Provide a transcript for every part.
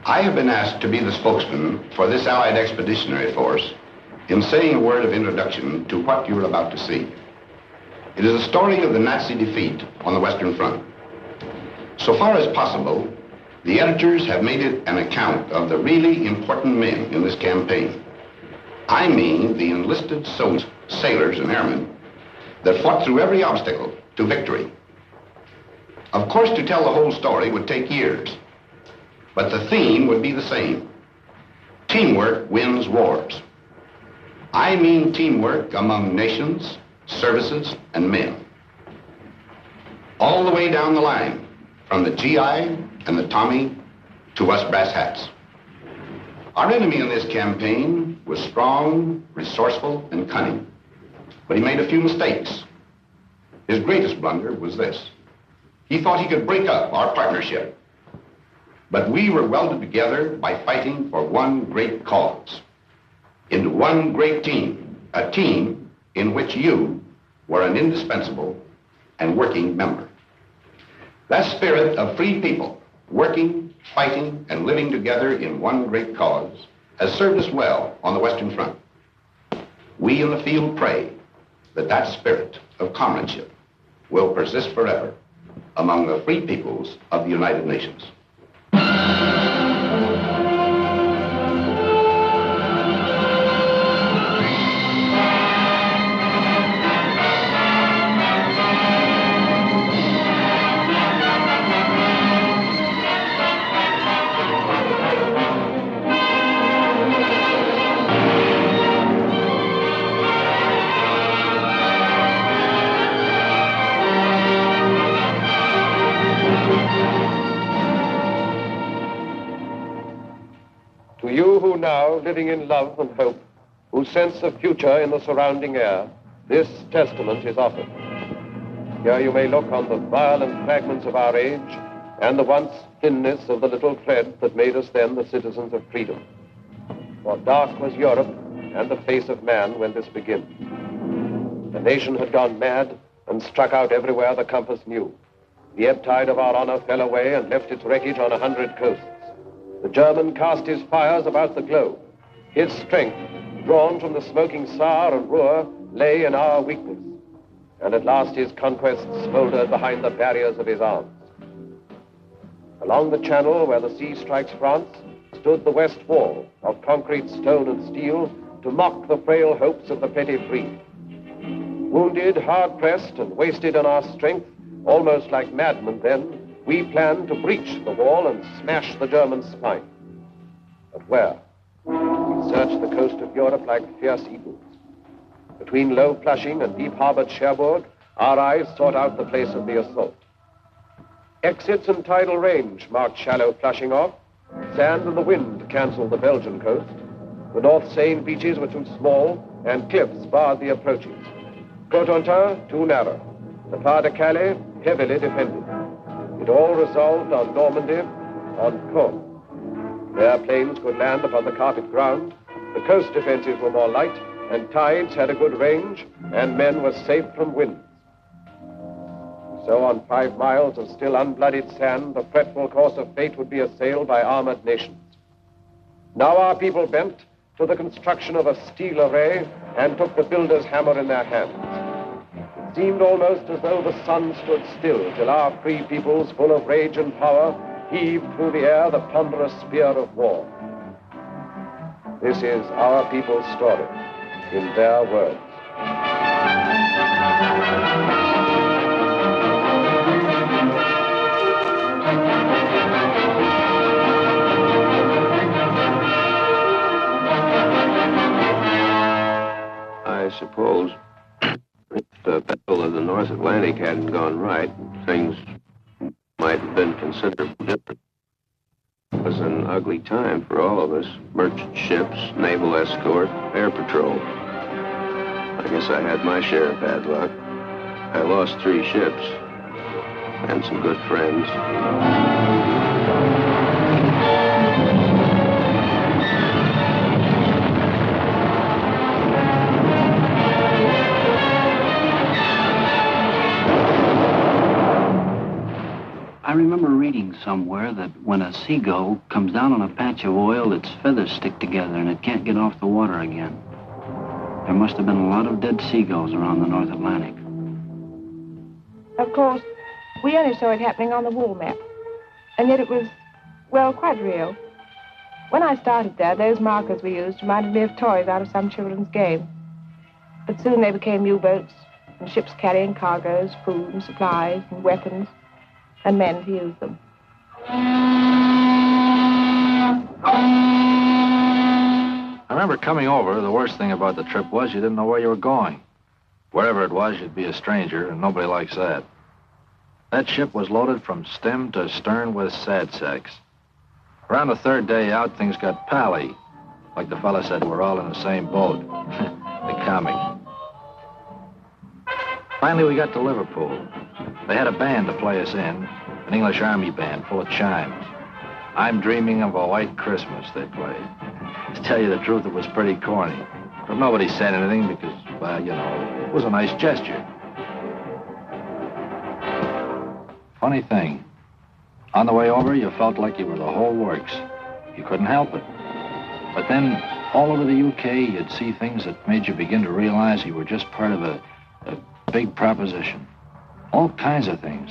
I have been asked to be the spokesman for this Allied Expeditionary Force in saying a word of introduction to what you're about to see. It is a story of the Nazi defeat on the Western Front. So far as possible, the editors have made it an account of the really important men in this campaign. I mean the enlisted soldiers, sailors, and airmen that fought through every obstacle to victory. Of course, to tell the whole story would take years, but the theme would be the same. Teamwork wins wars. I mean teamwork among nations, services, and men. All the way down the line, from the GI and the Tommy to us brass hats. Our enemy in this campaign was strong, resourceful, and cunning, but he made a few mistakes. His greatest blunder was this. He thought he could break up our partnership, but we were welded together by fighting for one great cause, into one great team, a team in which you were an indispensable and working member. That spirit of free people, working, fighting, and living together in one great cause, has served us well on the Western Front. We in the field pray that that spirit of comradeship will persist forever among the free peoples of the United Nations. To you who now, living in love and hope, who sense a future in the surrounding air, this testament is offered. Here you may look on the violent fragments of our age and the once thinness of the little thread that made us then the citizens of freedom. For dark was Europe and the face of man when this began. The nation had gone mad and struck out everywhere the compass knew. The ebb tide of our honor fell away and left its wreckage on 100 coasts. The German cast his fires about the globe. His strength, drawn from the smoking Saar and Ruhr, lay in our weakness. And at last his conquests smoldered behind the barriers of his arms. Along the channel where the sea strikes France stood the West Wall of concrete, stone, and steel to mock the frail hopes of the petty free. Wounded, hard-pressed, and wasted on our strength, almost like madmen then, we planned to breach the wall and smash the German spine. But where? We searched the coast of Europe like fierce eagles. Between low Flushing and deep-harbored Cherbourg, our eyes sought out the place of the assault. Exits and tidal range marked shallow Flushing off. Sand and the wind canceled the Belgian coast. The North Seine beaches were too small, and cliffs barred the approaches. Cotentin, too narrow. The Pas de Calais, heavily defended. It all resolved on Normandy, on Caen. There planes could land upon the carpet ground. The coast defenses were more light, and tides had a good range, and men were safe from winds. So on 5 miles of still unbloodied sand, the fretful course of fate would be assailed by armored nations. Now our people bent to the construction of a steel array and took the builder's hammer in their hands. It seemed almost as though the sun stood still till our free peoples, full of rage and power, heaved through the air the ponderous spear of war. This is our people's story, in their words. I suppose if the Battle of the North Atlantic hadn't gone right, things might have been considerably different. It was an ugly time for all of us. Merchant ships, naval escort, air patrol. I guess I had my share of bad luck. I lost 3 ships and some good friends. I remember remember reading somewhere that when a seagull comes down on a patch of oil, its feathers stick together and it can't get off the water again. There must have been a lot of dead seagulls around the North Atlantic. Of course, we only saw it happening on the wall map. And yet it was, well, quite real. When I started there, those markers we used reminded me of toys out of some children's game. But soon they became U-boats and ships carrying cargoes, food and supplies and weapons and men to use them. I remember coming over, the worst thing about the trip was you didn't know where you were going. Wherever it was, you'd be a stranger, and nobody likes that. That ship was loaded from stem to stern with sad sacks. Around the third day out, things got pally. Like the fella said, we're all in the same boat. The comic. Finally, we got to Liverpool. They had a band to play us in, an English Army band full of chimes. I'm Dreaming of a White Christmas, they played. To tell you the truth, it was pretty corny. But nobody said anything because, well, you know, it was a nice gesture. Funny thing, on the way over, you felt like you were the whole works. You couldn't help it. But then, all over the UK, you'd see things that made you begin to realize you were just part of a big proposition. All kinds of things.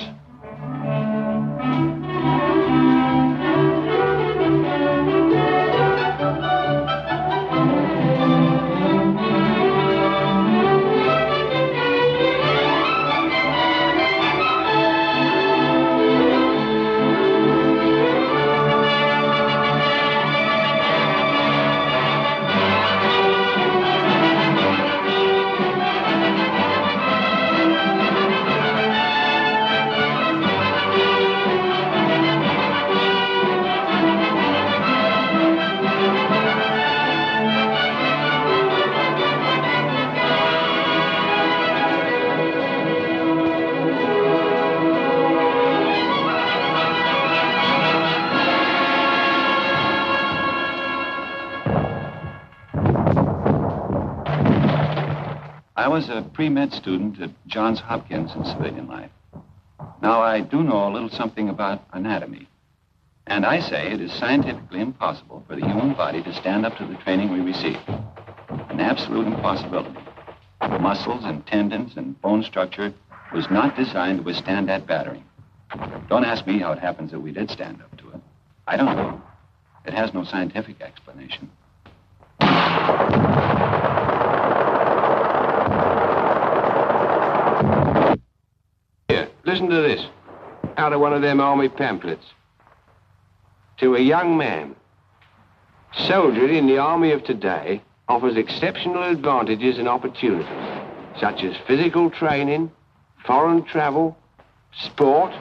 I was a pre-med student at Johns Hopkins in civilian life. Now, I do know a little something about anatomy. And I say it is scientifically impossible for the human body to stand up to the training we receive. An absolute impossibility. The muscles and tendons and bone structure was not designed to withstand that battering. Don't ask me how it happens that we did stand up to it. I don't know. It has no scientific explanation. Here, listen to this. Out of one of them army pamphlets. To a young man, soldiering in the army of today offers exceptional advantages and opportunities, such as physical training, foreign travel, sport,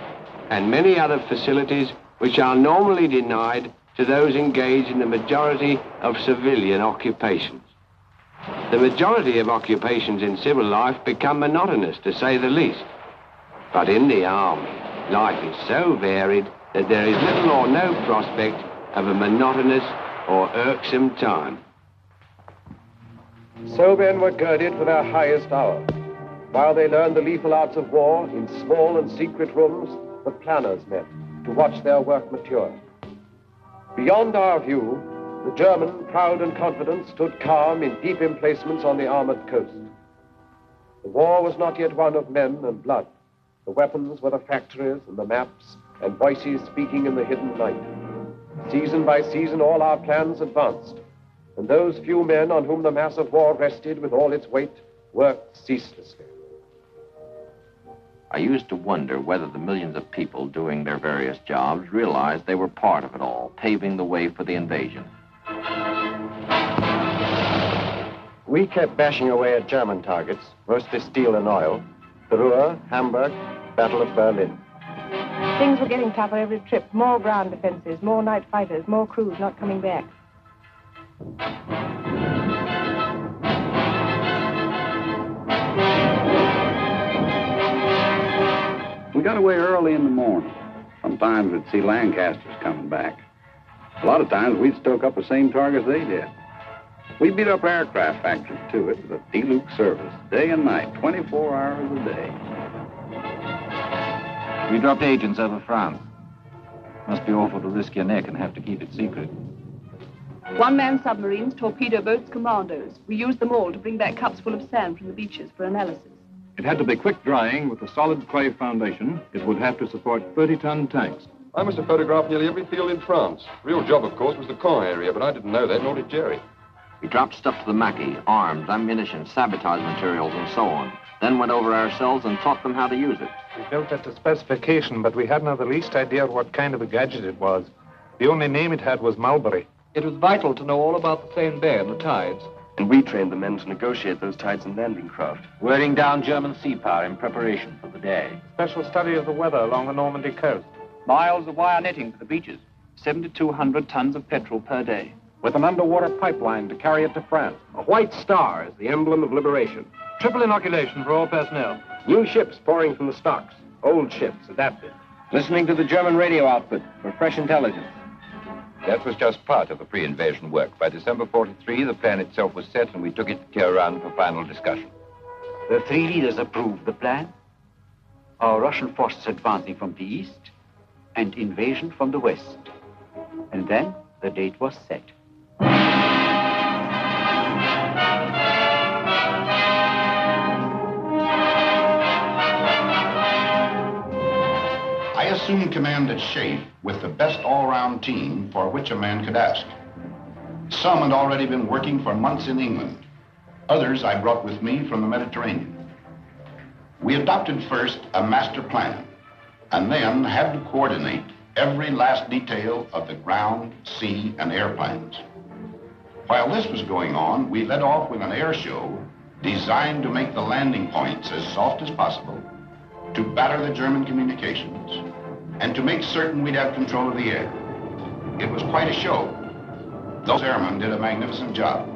and many other facilities which are normally denied to those engaged in the majority of civilian occupations. The majority of occupations in civil life become monotonous, to say the least. But in the army, life is so varied that there is little or no prospect of a monotonous or irksome time. So men were girded for their highest hour. While they learned the lethal arts of war, in small and secret rooms, the planners met to watch their work mature. Beyond our view, the German, proud and confident, stood calm in deep emplacements on the armored coast. The war was not yet one of men and blood. The weapons were the factories and the maps and voices speaking in the hidden night. Season by season, all our plans advanced, and those few men on whom the mass of war rested with all its weight worked ceaselessly. I used to wonder whether the millions of people doing their various jobs realized they were part of it all, paving the way for the invasion. We kept bashing away at German targets, mostly steel and oil. The Ruhr, Hamburg, Battle of Berlin. Things were getting tougher every trip. More ground defenses, more night fighters, more crews not coming back. We got away early in the morning. Sometimes we'd see Lancasters coming back. A lot of times we'd stoke up the same targets they did. We beat up aircraft factories, too. It was a D-Luke service, day and night, 24 hours a day. We dropped agents over France. Must be awful to risk your neck and have to keep it secret. One-man submarines, torpedo boats, commandos. We used them all to bring back cups full of sand from the beaches for analysis. It had to be quick drying with a solid clay foundation. It would have to support 30-ton tanks. I must have photographed nearly every field in France. Real job, of course, was the Caen area, but I didn't know that, nor did Jerry. We dropped stuff to the Mackey, arms, ammunition, sabotage materials, and so on. Then went over ourselves and taught them how to use it. We built it to specification, but we hadn't the least idea what kind of a gadget it was. The only name it had was Mulberry. It was vital to know all about the Seine Bay and the tides. And we trained the men to negotiate those tides and landing craft. Wearing down German sea power in preparation for the day. Special study of the weather along the Normandy coast. Miles of wire netting for the beaches. 7,200 tons of petrol per day. With an underwater pipeline to carry it to France. A white star is the emblem of liberation. Triple inoculation for all personnel. New ships pouring from the stocks. Old ships adapted. Listening to the German radio output for fresh intelligence. That was just part of the pre-invasion work. By December 43, the plan itself was set, and we took it to Tehran for final discussion. The three leaders approved the plan. Our Russian forces advancing from the east and invasion from the west. And then the date was set. I assumed command at Chafe with the best all-round team for which a man could ask. Some had already been working for months in England. Others I brought with me from the Mediterranean. We adopted first a master plan, and then had to coordinate every last detail of the ground, sea, and air plans. While this was going on, we led off with an air show designed to make the landing points as soft as possible, to batter the German communications, and to make certain we'd have control of the air. It was quite a show. Those airmen did a magnificent job.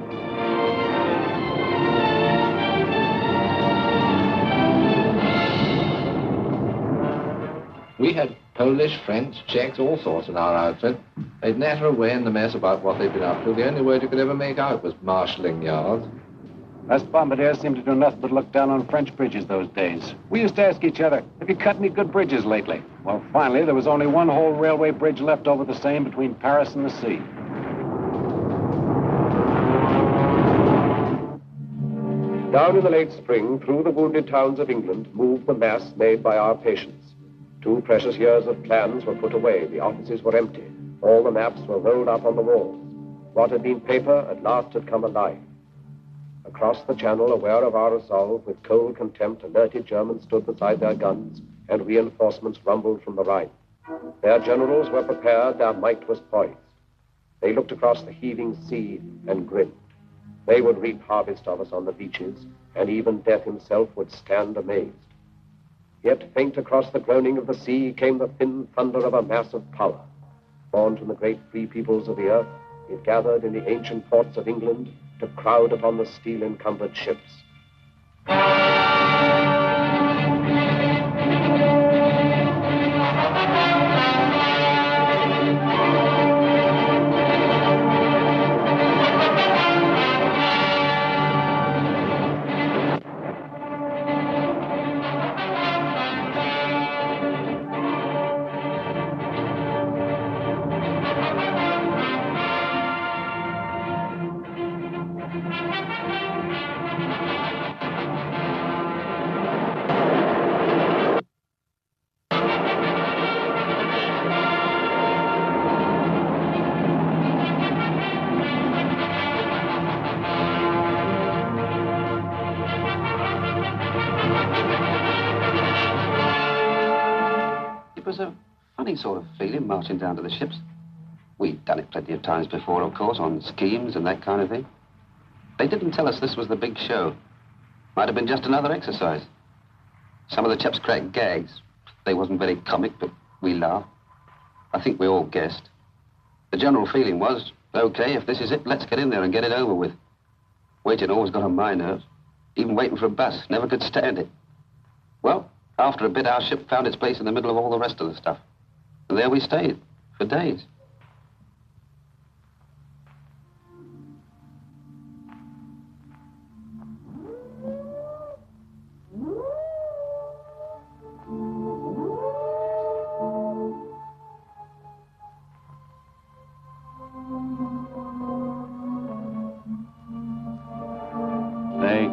We had Polish, French, Czechs, all sorts in our outfit. They'd natter away in the mess about what they'd been up to. The only word you could ever make out was marshalling yards. Us bombardiers seemed to do nothing but look down on French bridges those days. We used to ask each other, have you cut any good bridges lately? Well, finally, there was only one whole railway bridge left over the Seine between Paris and the sea. Down in the late spring, through the wounded towns of England, moved the mass made by our patients. 2 precious years of plans were put away. The offices were empty. All the maps were rolled up on the walls. What had been paper at last had come alive. Across the channel, aware of our resolve, with cold contempt, alerted Germans stood beside their guns, and reinforcements rumbled from the Rhine. Their generals were prepared, their might was poised. They looked across the heaving sea and grinned. They would reap harvest of us on the beaches, and even death himself would stand amazed. Yet faint across the groaning of the sea came the thin thunder of a mass of power. Born from the great free peoples of the earth, it gathered in the ancient ports of England to crowd upon the steel-encumbered ships. Sort of feeling marching down to the ships. We'd done it plenty of times before, of course, on schemes and that kind of thing. They didn't tell us this was the big show. Might have been just another exercise. Some of the chaps cracked gags. They wasn't very comic, but we laughed. I think we all guessed. The general feeling was, okay, if this is it, let's get in there and get it over with. Waiting always got on my nerves. Even waiting for a bus, never could stand it. Well, after a bit, our ship found its place in the middle of all the rest of the stuff. And there we stayed, for days.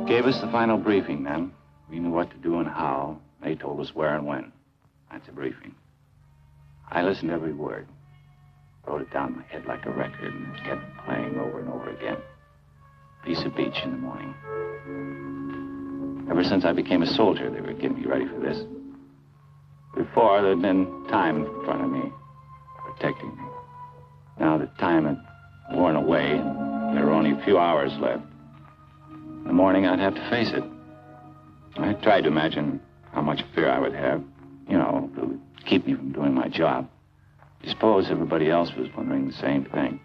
Gave us the final briefing then. We knew what to do and how. They told us where and when. That's a briefing. I listened to every word. Wrote it down in my head like a record and kept playing over and over again. Piece of beach in the morning. Ever since I became a soldier, they were getting me ready for this. Before, there'd been time in front of me, protecting me. Now the time had worn away, and there were only a few hours left. In the morning, I'd have to face it. I tried to imagine how much fear I would have. You know, it would keep me from doing my job. I suppose everybody else was wondering the same thing.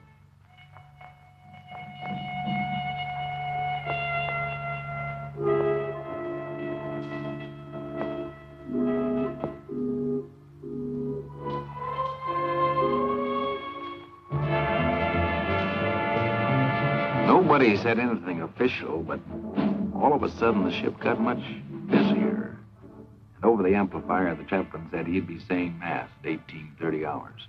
Nobody said anything official, but all of a sudden the ship got much busier. And over the amplifier, the chaplain said he'd be saying Mass at 18:30 hours.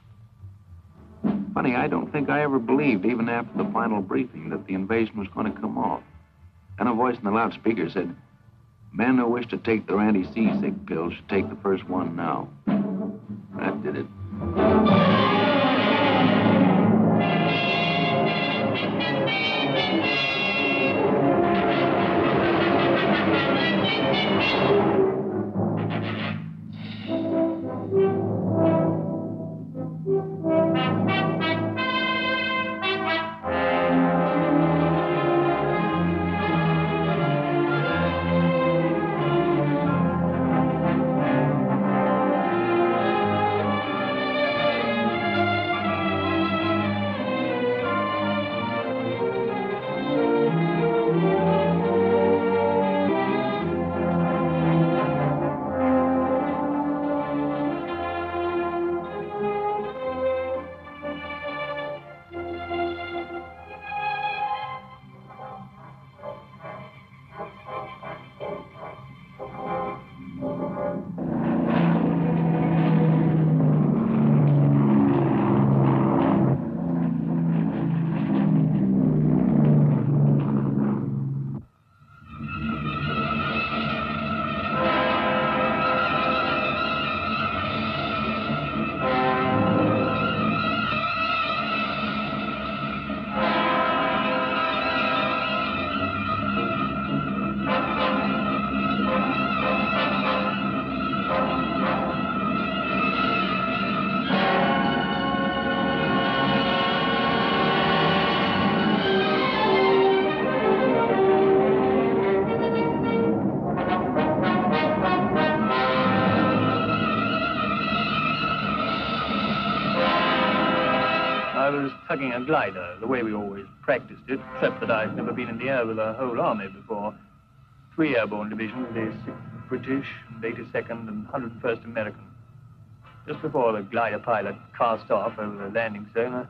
Funny, I don't think I ever believed, even after the final briefing, that the invasion was going to come off. Then a voice in the loudspeaker said, men who wish to take their anti-seasick pill should take the first one now. That did it. Tugging a glider, the way we always practiced it, except that I've never been in the air with a whole army before. 3 airborne divisions, the 6th British, and 82nd and 101st American. Just before the glider pilot cast off over the landing zone,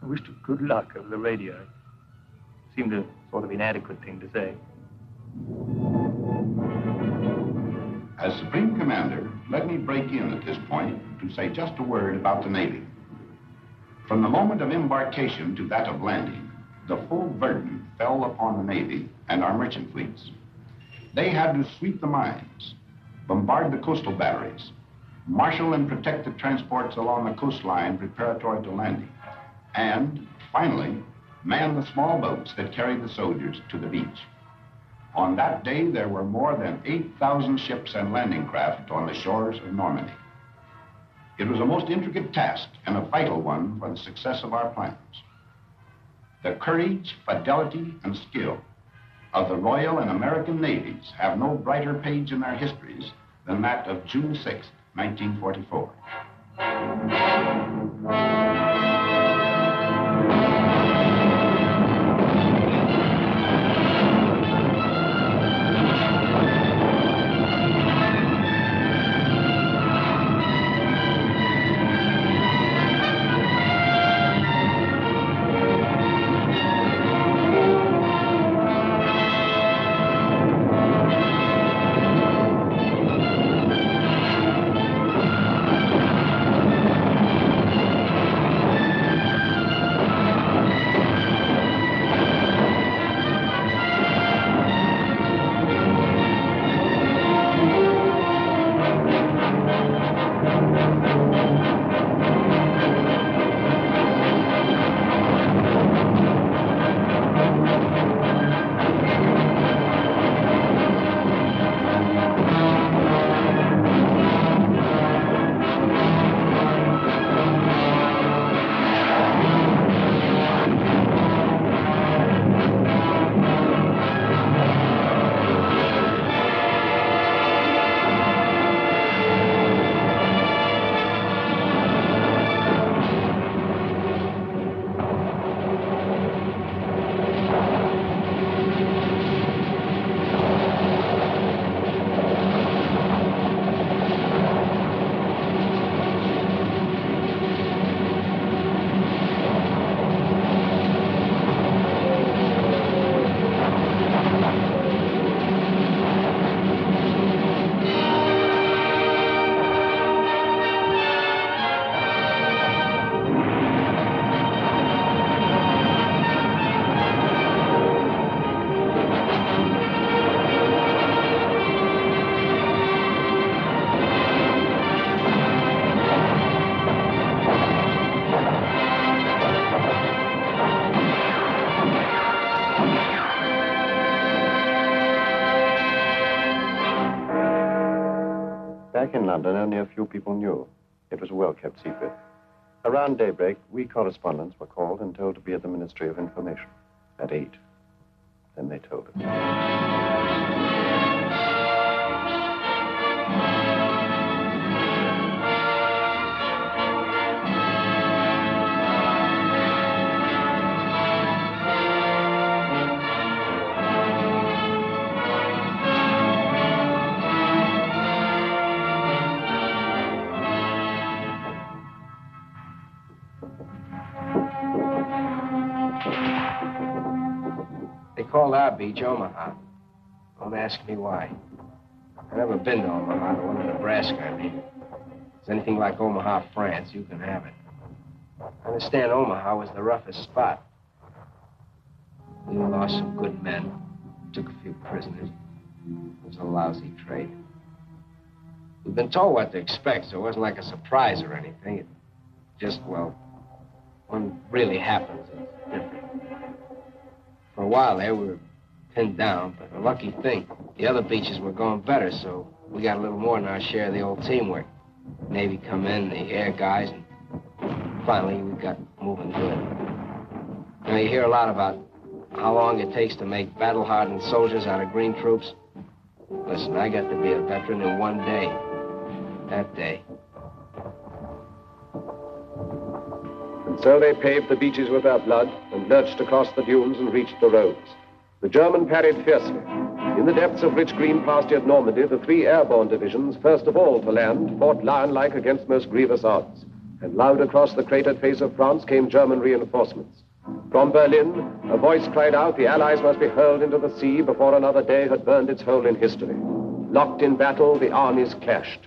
I wished him good luck over the radio. It seemed a sort of inadequate thing to say. As Supreme Commander, let me break in at this point to say just a word about the Navy. From the moment of embarkation to that of landing, the full burden fell upon the Navy and our merchant fleets. They had to sweep the mines, bombard the coastal batteries, marshal and protect the transports along the coastline preparatory to landing, and, finally, man the small boats that carried the soldiers to the beach. On that day, there were more than 8,000 ships and landing craft on the shores of Normandy. It was a most intricate task and a vital one for the success of our plans. The courage, fidelity, and skill of the Royal and American Navies have no brighter page in their histories than that of June 6, 1944. Back in London, only a few people knew. It was a well-kept secret. Around daybreak, we correspondents were called and told to be at the Ministry of Information at 8. Then they told us. They called our beach Omaha. Don't ask me why. I've never been to Omaha, the one in Nebraska, I mean. If it's anything like Omaha, France, you can have it. I understand Omaha was the roughest spot. We lost some good men, took a few prisoners. It was a lousy trade. We've been told what to expect, so it wasn't like a surprise or anything. It just, well, when it really happens, it's different. For a while there, we were pinned down, but a lucky thing, the other beaches were going better, so we got a little more than our share of the old teamwork. Navy come in, the air guys, and finally we got moving good. You know, you hear a lot about how long it takes to make battle-hardened soldiers out of green troops. Listen, I got to be a veteran in one day. That day. And so they paved the beaches with their blood and lurched across the dunes and reached the roads. The German parried fiercely. In the depths of rich green pastured Normandy, the 3 airborne divisions, first of all to land, fought lion-like against most grievous odds. And loud across the cratered face of France came German reinforcements. From Berlin, a voice cried out the Allies must be hurled into the sea before another day had burned its hole in history. Locked in battle, the armies clashed.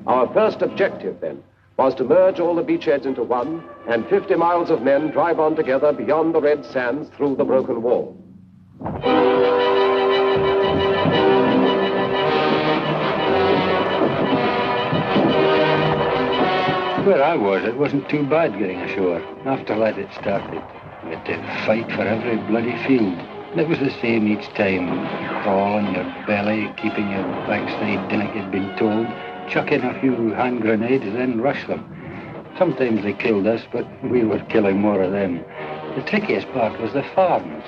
Our first objective, then, was to merge all the beachheads into one, and 50 miles of men drive on together beyond the red sands through the broken wall. Where I was, it wasn't too bad getting ashore. After that it started. We had to fight for every bloody field. And it was the same each time. Crawl on your belly, keeping your backside in like you'd been told. Chuck in a few hand grenades, then rush them. Sometimes they killed us, but we were killing more of them. The trickiest part was the farms.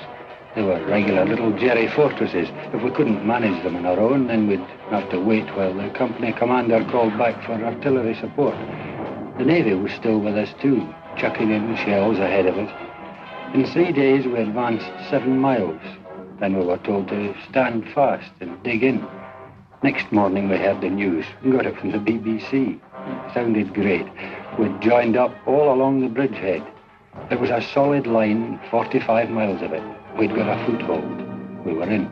They were regular little jerry fortresses. If we couldn't manage them on our own, then we'd have to wait while the company commander called back for artillery support. The Navy was still with us too, chucking in shells ahead of us. In 3 days we advanced 7 miles. Then we were told to stand fast and dig in. Next morning we heard the news. We got it from the BBC. It sounded great. We'd joined up all along the bridgehead. It was a solid line, 45 miles of it. We'd got a foothold. We were in.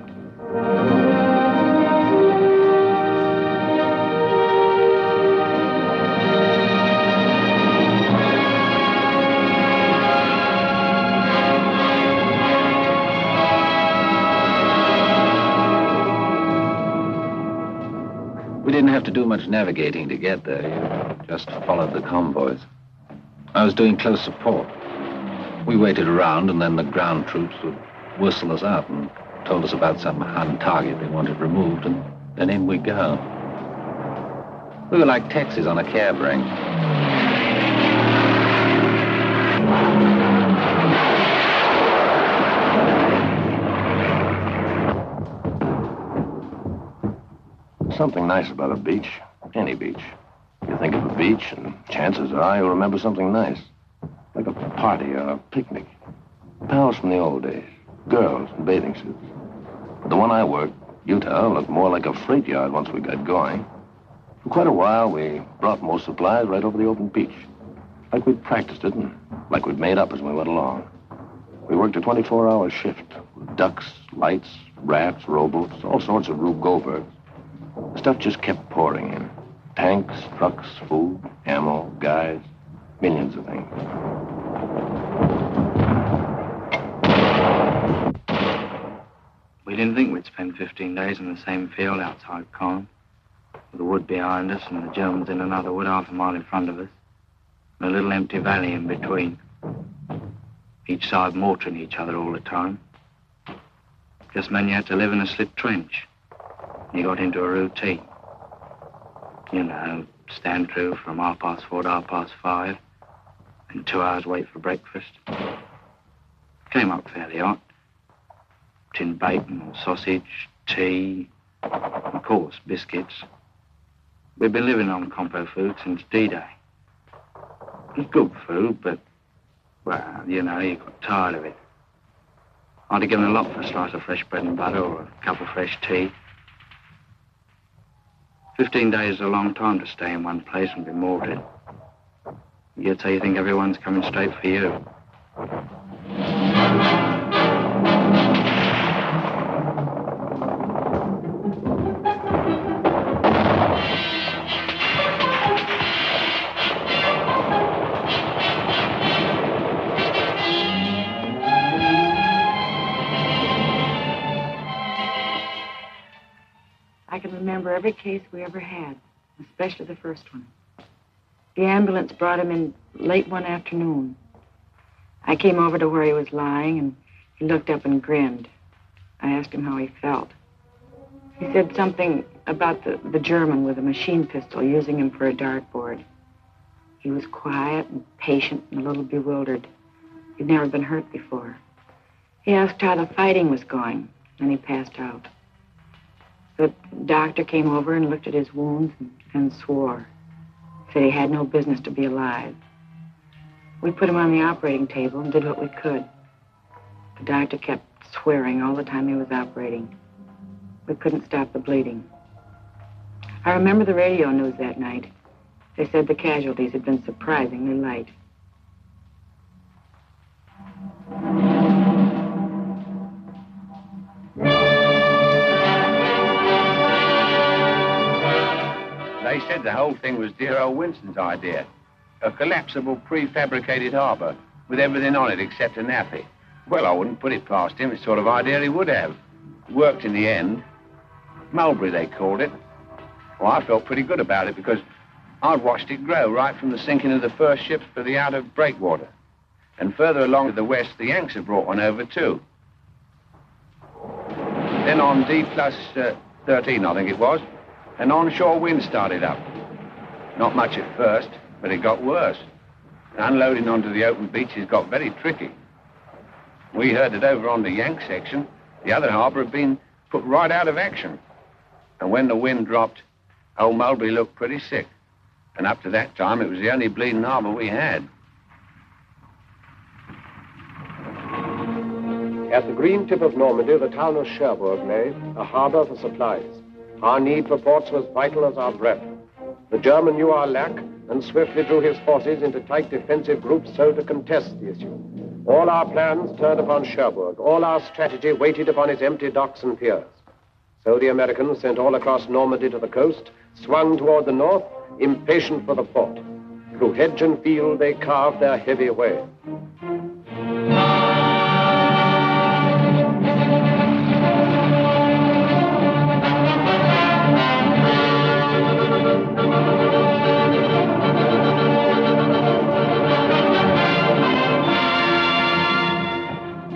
We didn't have to do much navigating to get there. You just followed the convoys. I was doing close support. We waited around, and then the ground troops would whistle us out and told us about some Hun target they wanted removed, and then in we go. We were like taxis on a cab rank. Something nice about a beach, any beach. You think of a beach, and chances are you'll remember something nice. Like a party or a picnic. Pals from the old days. Girls in bathing suits. But the one I worked, Utah, looked more like a freight yard once we got going. For quite a while, we brought most supplies right over the open beach. Like we'd practiced it, and like we'd made up as we went along. We worked a 24-hour shift with ducks, lights, rafts, rowboats, all sorts of Rube Goldbergs. The stuff just kept pouring in. Tanks, trucks, food, ammo, guys, millions of things. We didn't think we'd spend 15 days in the same field outside Caen, with the wood behind us and the Germans in another wood half a mile in front of us, and a little empty valley in between. Each side mortaring each other all the time. Just meant you had to live in a slit trench. You got into a routine. You know, stand through from 4:30 to 5:30, and 2 hours wait for breakfast. Came up fairly hot. Tin bacon or sausage, tea, of course, biscuits. We've been living on compo food since D-Day. It was good food, but, well, you know, you got tired of it. I'd have given a lot for a slice of fresh bread and butter or a cup of fresh tea. 15 days is a long time to stay in one place and be mortared. Yet so you think everyone's coming straight for you. I can remember every case we ever had, especially the first one. The ambulance brought him in late one afternoon. I came over to where he was lying, and he looked up and grinned. I asked him how he felt. He said something about the German with a machine pistol using him for a dartboard. He was quiet and patient and a little bewildered. He'd never been hurt before. He asked how the fighting was going, and he passed out. The doctor came over and looked at his wounds and swore. Said he had no business to be alive. We put him on the operating table and did what we could. The doctor kept swearing all the time he was operating. We couldn't stop the bleeding. I remember the radio news that night. They said the casualties had been surprisingly light. They said the whole thing was dear old Winston's idea. A collapsible prefabricated harbour with everything on it except a nappy. Well, I wouldn't put it past him. It's the sort of idea he would have. Worked in the end. Mulberry, they called it. Well, I felt pretty good about it because I'd watched it grow right from the sinking of the first ships for the out of breakwater. And further along to the west, the Yanks had brought one over too. Then on D+13, I think it was, an onshore wind started up. Not much at first, but it got worse. Unloading onto the open beaches got very tricky. We heard that over on the Yank section, the other harbour had been put right out of action. And when the wind dropped, old Mulberry looked pretty sick. And up to that time, it was the only bleeding harbour we had. At the green tip of Normandy, the town of Cherbourg lay, a harbour for supplies. Our need for ports was vital as our breath. The German knew our lack and swiftly drew his forces into tight defensive groups so to contest the issue. All our plans turned upon Cherbourg. All our strategy waited upon its empty docks and piers. So the Americans, sent all across Normandy to the coast, swung toward the north, impatient for the port. Through hedge and field, they carved their heavy way.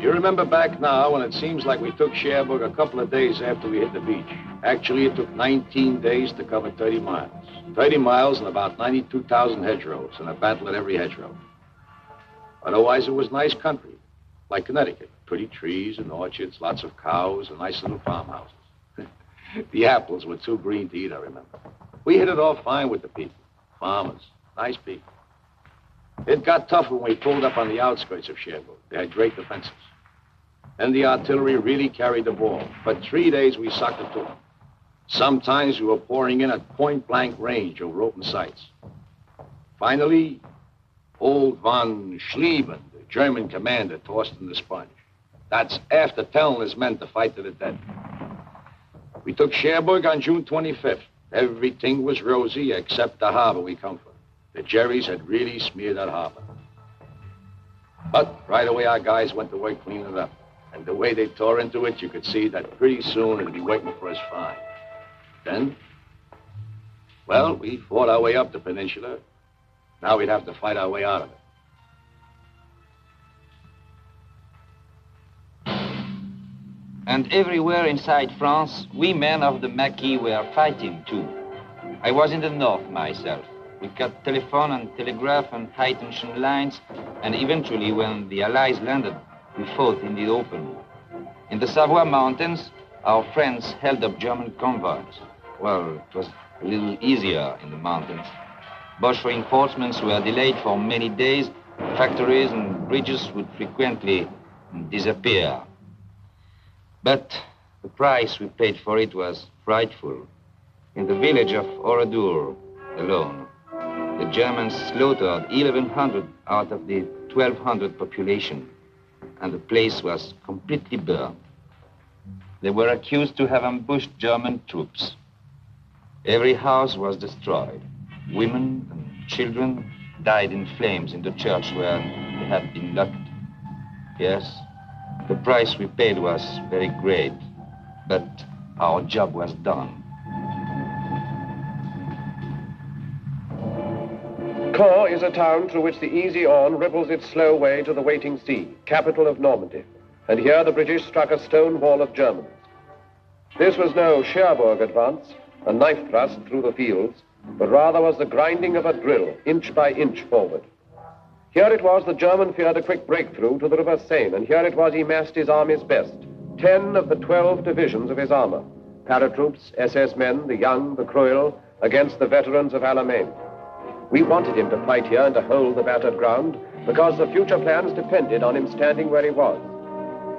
Remember back now when it seems like we took Cherbourg a couple of days after we hit the beach. Actually, it took 19 days to cover 30 miles. 30 miles and about 92,000 hedgerows, and a battle at every hedgerow. Otherwise, it was nice country, like Connecticut. Pretty trees and orchards, lots of cows, and nice little farmhouses. The apples were too green to eat, I remember. We hit it off fine with the people. Farmers, nice people. It got tough when we pulled up on the outskirts of Cherbourg. They had great defenses. And the artillery really carried the ball. For 3 days, we sucked it to them. Sometimes we were pouring in at point-blank range over open sights. Finally, old von Schlieffen, the German commander, tossed in the sponge. That's after telling his men to fight to the death. We took Cherbourg on June 25th. Everything was rosy except the harbor we come from. The Jerrys had really smeared that harbor. But right away, our guys went to work cleaning it up. And the way they tore into it, you could see that pretty soon it'd be waiting for us fine. Then, well, we fought our way up the peninsula. Now we'd have to fight our way out of it. And everywhere inside France, we men of the Maquis were fighting too. I was in the north myself. We cut telephone and telegraph and high-tension lines, and eventually, when the Allies landed, we fought in the open. In the Savoy Mountains, our friends held up German convoys. Well, it was a little easier in the mountains. Boche reinforcements were delayed for many days. Factories and bridges would frequently disappear. But the price we paid for it was frightful. In the village of Oradour alone, the Germans slaughtered 1,100 out of the 1,200 population, and the place was completely burned. They were accused to have ambushed German troops. Every house was destroyed. Women and children died in flames in the church where they had been locked. Yes, the price we paid was very great, but our job was done. Caen is a town through which the easy Orne ripples its slow way to the waiting sea, capital of Normandy. And here the British struck a stone wall of Germans. This was no Cherbourg advance, a knife thrust through the fields, but rather was the grinding of a drill, inch by inch forward. Here it was the German feared a quick breakthrough to the River Seine, and here it was he massed his army's best, 10 of the 12 divisions of his armor, paratroops, SS men, the young, the cruel, against the veterans of Alamein. We wanted him to fight here and to hold the battered ground, because the future plans depended on him standing where he was.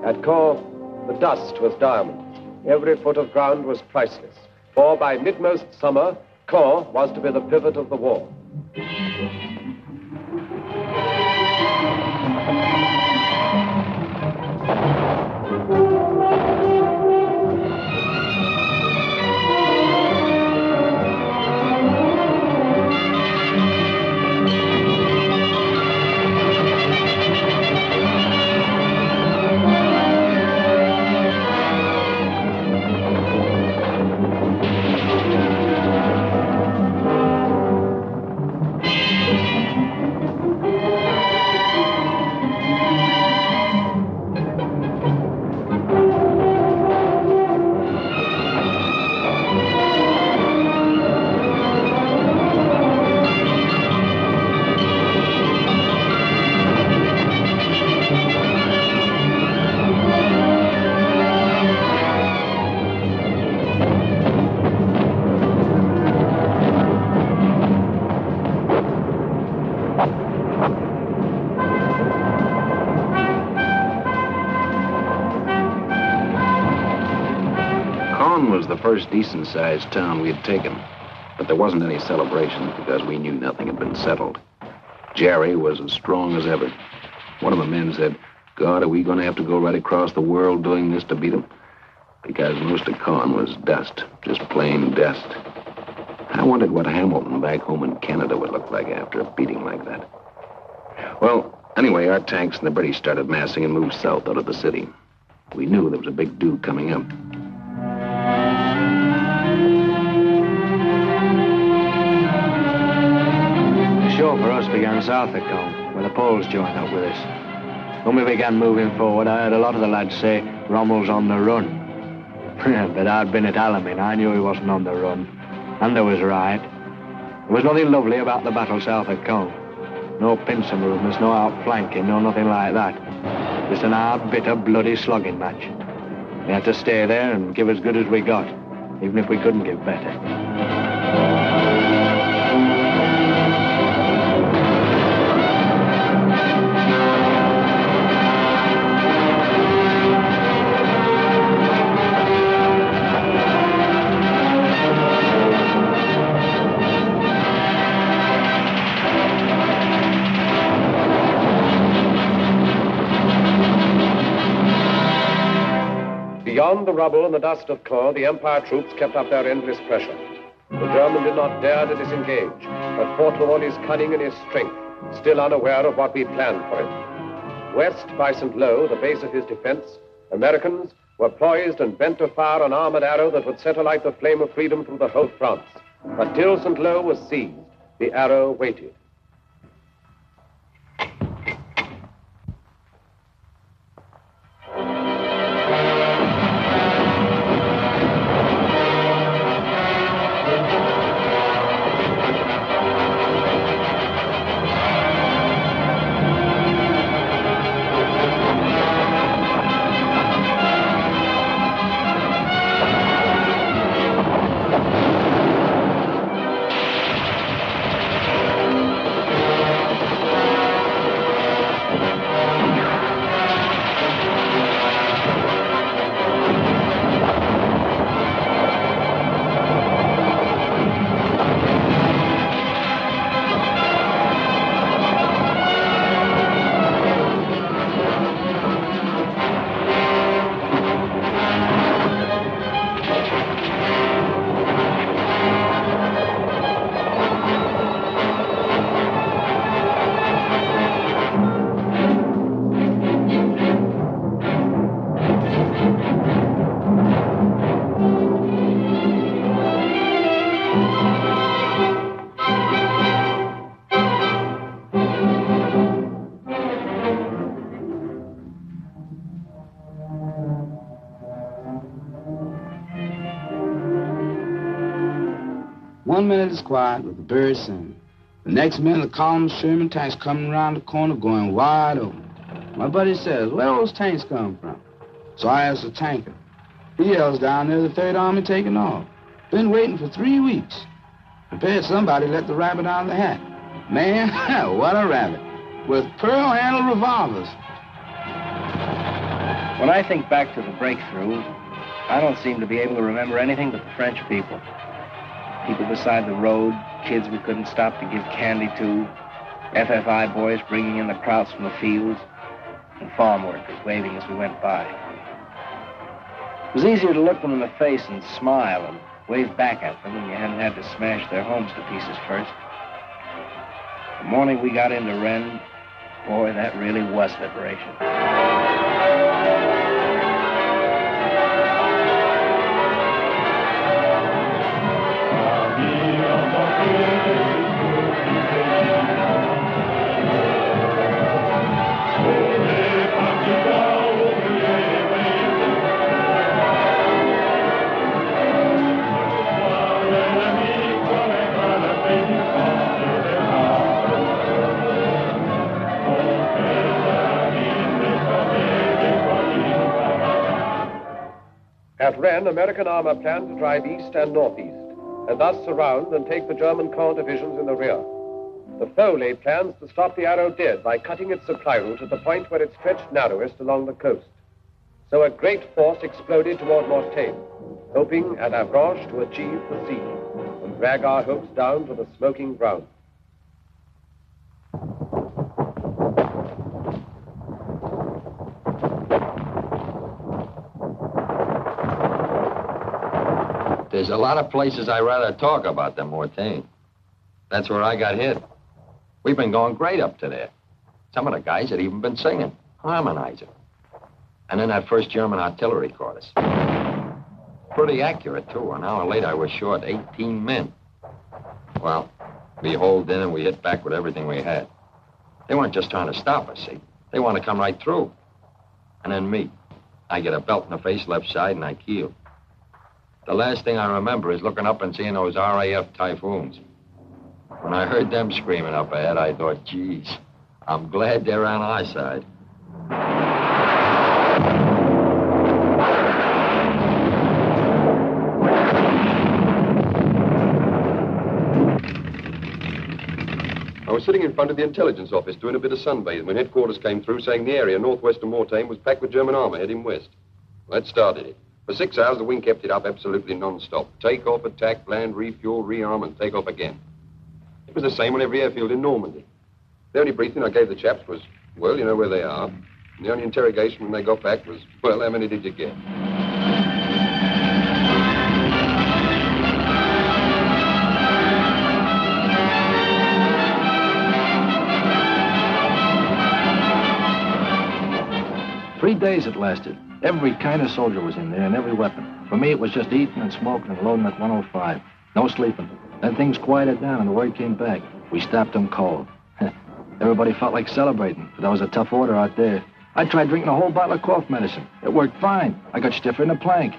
At Caen, the dust was diamonds. Every foot of ground was priceless, for by mid-most summer, Caen was to be the pivot of the war. First decent-sized town we had taken, but there wasn't any celebration because we knew nothing had been settled. Jerry was as strong as ever. One of the men said, "God, are we going to have to go right across the world doing this to beat them?" Because most of Caen was dust, just plain dust. I wondered what Hamilton back home in Canada would look like after a beating like that. Well, anyway, our tanks and the British started massing and moved south out of the city. We knew there was a big do coming up. The show for us began south of Caen, where the Poles joined up with us. When we began moving forward, I heard a lot of the lads say Rommel's on the run. But I'd been at Alamein, I knew he wasn't on the run. And I was right. There was nothing lovely about the battle south of Caen. No pincer movements, no outflanking, no nothing like that. Just an hard, bitter, bloody slugging match. We had to stay there and give as good as we got, even if we couldn't give better. Beyond the rubble and the dust of Caen, the Empire troops kept up their endless pressure. The German did not dare to disengage, but fought with all his cunning and his strength, still unaware of what we planned for him. West by Saint-Lô, the base of his defense, Americans were poised and bent to fire an armored arrow that would set alight the flame of freedom through the whole of France. But till Saint-Lô was seized, the arrow waited. One minute it's quiet with the birds singing. The next minute, the column of Sherman tanks coming around the corner going wide open. My buddy says, where those tanks come from? So I asked the tanker. He yells down there, the Third Army taking off. Been waiting for 3 weeks. Prepared somebody let the rabbit out of the hat. Man, what a rabbit. With pearl-handled revolvers. When I think back to the breakthrough, I don't seem to be able to remember anything but the French people. People beside the road, kids we couldn't stop to give candy to, FFI boys bringing in the krauts from the fields, and farm workers waving as we went by. It was easier to look them in the face and smile and wave back at them when you hadn't had to smash their homes to pieces first. The morning we got into Rennes, boy, that really was liberation. At Rennes, American armor planned to drive east and northeast, and thus surround and take the German Caen divisions in the rear. The foe laid plans to stop the Arrow dead by cutting its supply route at the point where it stretched narrowest along the coast. So a great force exploded toward Mortagne, hoping at Avranches to achieve the sea and drag our hopes down to the smoking ground. There's a lot of places I'd rather talk about than Mortagne. That's where I got hit. We've been going great up to there. Some of the guys had even been singing, harmonizing. And then that first German artillery caught us. Pretty accurate, too. An hour later, I was short 18 men. Well, we holed in and we hit back with everything we had. They weren't just trying to stop us, see? They want to come right through. And then me. I get a belt in the face left side and I keel. The last thing I remember is looking up and seeing those RAF Typhoons. When I heard them screaming up ahead, I thought, geez, I'm glad they're on our side. I was sitting in front of the intelligence office doing a bit of sunbathing when headquarters came through saying the area northwest of Mortagne was packed with German armor heading west. Well, that started it. For 6 hours, the wing kept it up absolutely non-stop. Take off, attack, land, refuel, rearm, and take off again. It was the same on every airfield in Normandy. The only briefing I gave the chaps was, well, you know where they are. And the only interrogation when they got back was, well, how many did you get? Three days it lasted. Every kind of soldier was in there and every weapon. For me, it was just eating and smoking and loading at 105. No sleeping. Then things quieted down and the word came back. We stopped them cold. Everybody felt like celebrating, but that was a tough order out there. I tried drinking a whole bottle of cough medicine. It worked fine. I got stiffer than a plank.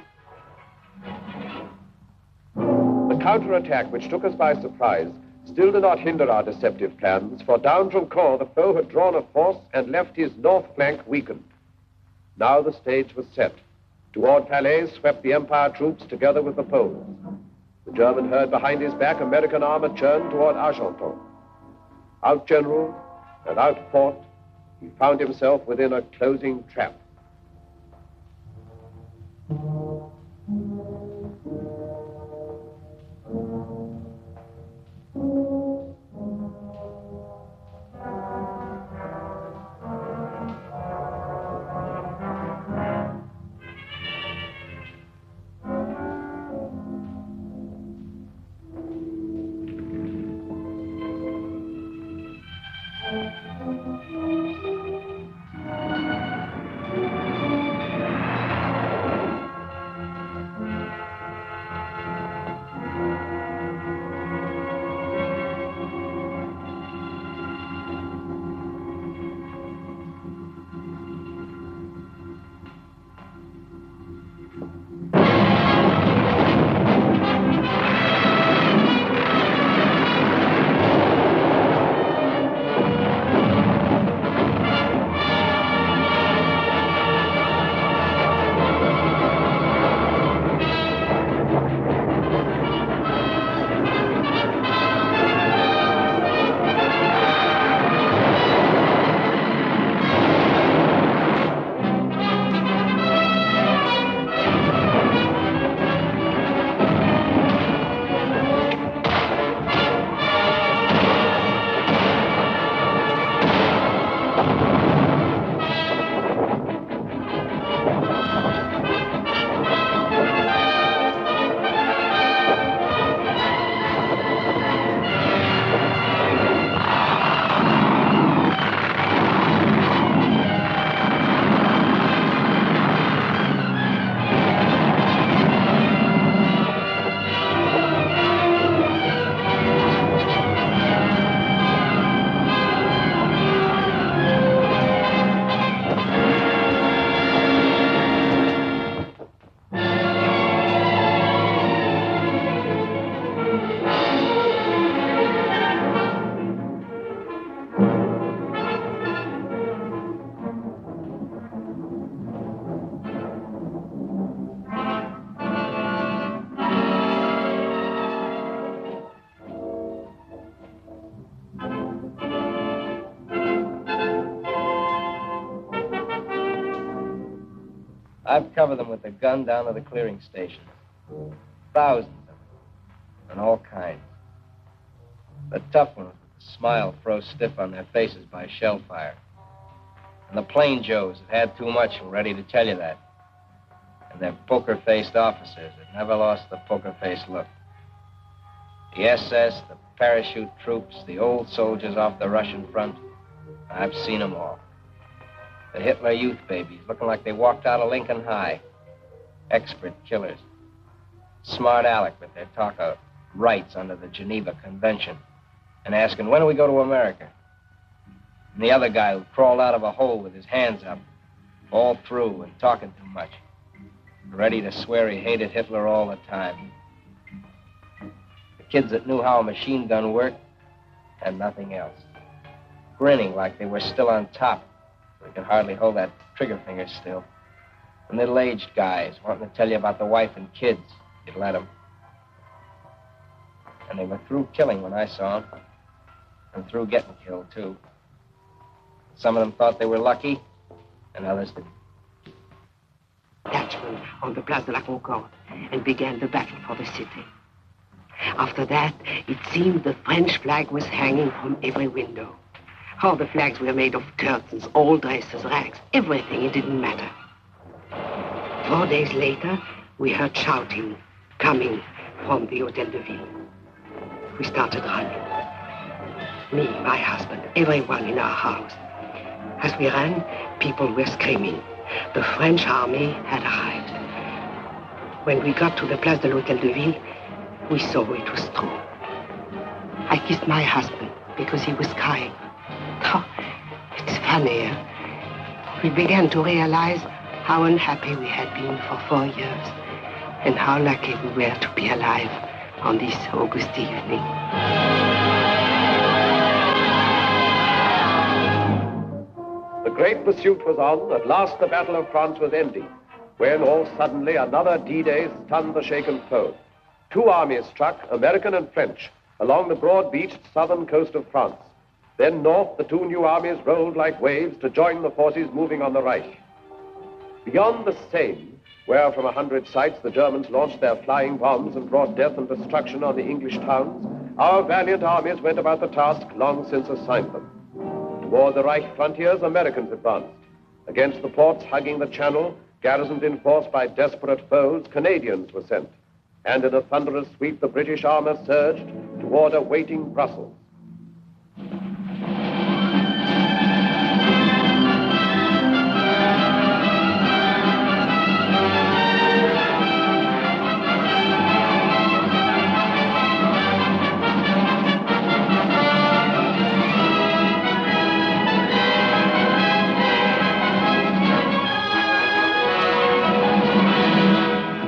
The counterattack, which took us by surprise, still did not hinder our deceptive plans, for down from Caen, the foe had drawn a force and left his north flank weakened. Now the stage was set. Toward Calais swept the Empire troops together with the Poles. The German heard behind his back American armor churn toward Argenton. Outgeneraled and outfought, he found himself within a closing trap. I've covered them with the gun down to the clearing stations. Thousands of them, and all kinds. The tough ones with the smile froze stiff on their faces by shell fire. And the plain Joes that had too much were ready to tell you that. And their poker-faced officers that never lost the poker-faced look. The SS, the parachute troops, the old soldiers off the Russian front, I've seen them all. The Hitler Youth babies looking like they walked out of Lincoln High. Expert killers. Smart Alec with their talk of rights under the Geneva Convention and asking, when do we go to America? And the other guy who crawled out of a hole with his hands up, all through and talking too much, ready to swear he hated Hitler all the time. The kids that knew how a machine gun worked and nothing else. Grinning like they were still on top. They could hardly hold that trigger finger still. The middle-aged guys wanting to tell you about the wife and kids. You'd let them. And they were through killing when I saw them. And through getting killed, too. Some of them thought they were lucky, and others didn't. Dutchman on the Place de la Concorde and began the battle for the city. After that, it seemed the French flag was hanging from every window. All the flags were made of curtains, old dresses, rags, everything. It didn't matter. 4 days later, we heard shouting coming from the Hotel de Ville. We started running. Me, my husband, everyone in our house. As we ran, people were screaming. The French army had arrived. When we got to the Place de l'Hotel de Ville, we saw it was true. I kissed my husband because he was crying. Oh, it's funny, eh? We began to realize how unhappy we had been for 4 years and how lucky we were to be alive on this August evening. The great pursuit was on. At last the Battle of France was ending, when all suddenly another D-Day stunned the shaken foe. 2 armies struck, American and French, along the broad-beached southern coast of France. Then north, the 2 new armies rolled like waves to join the forces moving on the Reich. Beyond the Seine, where from 100 sites the Germans launched their flying bombs and brought death and destruction on the English towns, our valiant armies went about the task long since assigned them. Toward the Reich frontiers, Americans advanced. Against the ports hugging the Channel, garrisoned in force by desperate foes, Canadians were sent. And in a thunderous sweep, the British armor surged toward a waiting Brussels.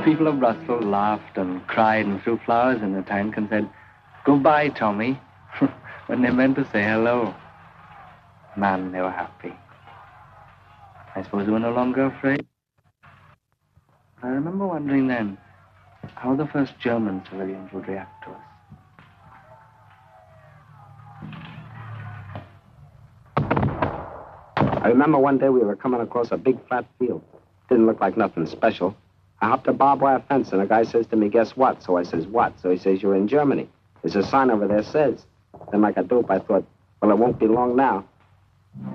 People of Brussels laughed and cried and threw flowers in the tank and said, "Goodbye, Tommy," when they meant to say hello. Man, they were happy. I suppose they were no longer afraid. I remember wondering then how the first German civilians would react to us. I remember one day we were coming across a big flat field. Didn't look like nothing special. I hopped a barbed wire fence, and a guy says to me, "Guess what?" So I says, "What?" So he says, "You're in Germany. There's a sign over there says." Then like a dope, I thought, well, it won't be long now.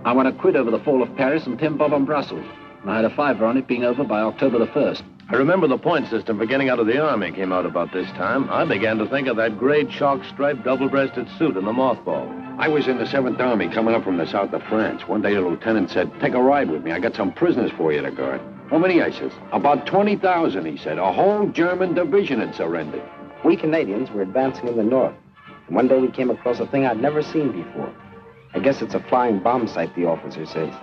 I won a quid over the fall of Paris and Tim Bob on Brussels. And I had a fiver on it being over by October the 1st. I remember the point system for getting out of the Army came out about this time. I began to think of that gray chalk-striped double-breasted suit in the mothball. I was in the 7th Army coming up from the south of France. One day a lieutenant said, "Take a ride with me. I got some prisoners for you to guard." "How many?" I says. "About 20,000, he said. A whole German division had surrendered." We Canadians were advancing in the north. And one day we came across a thing I'd never seen before. I guess it's a flying bomb sight, the officer says.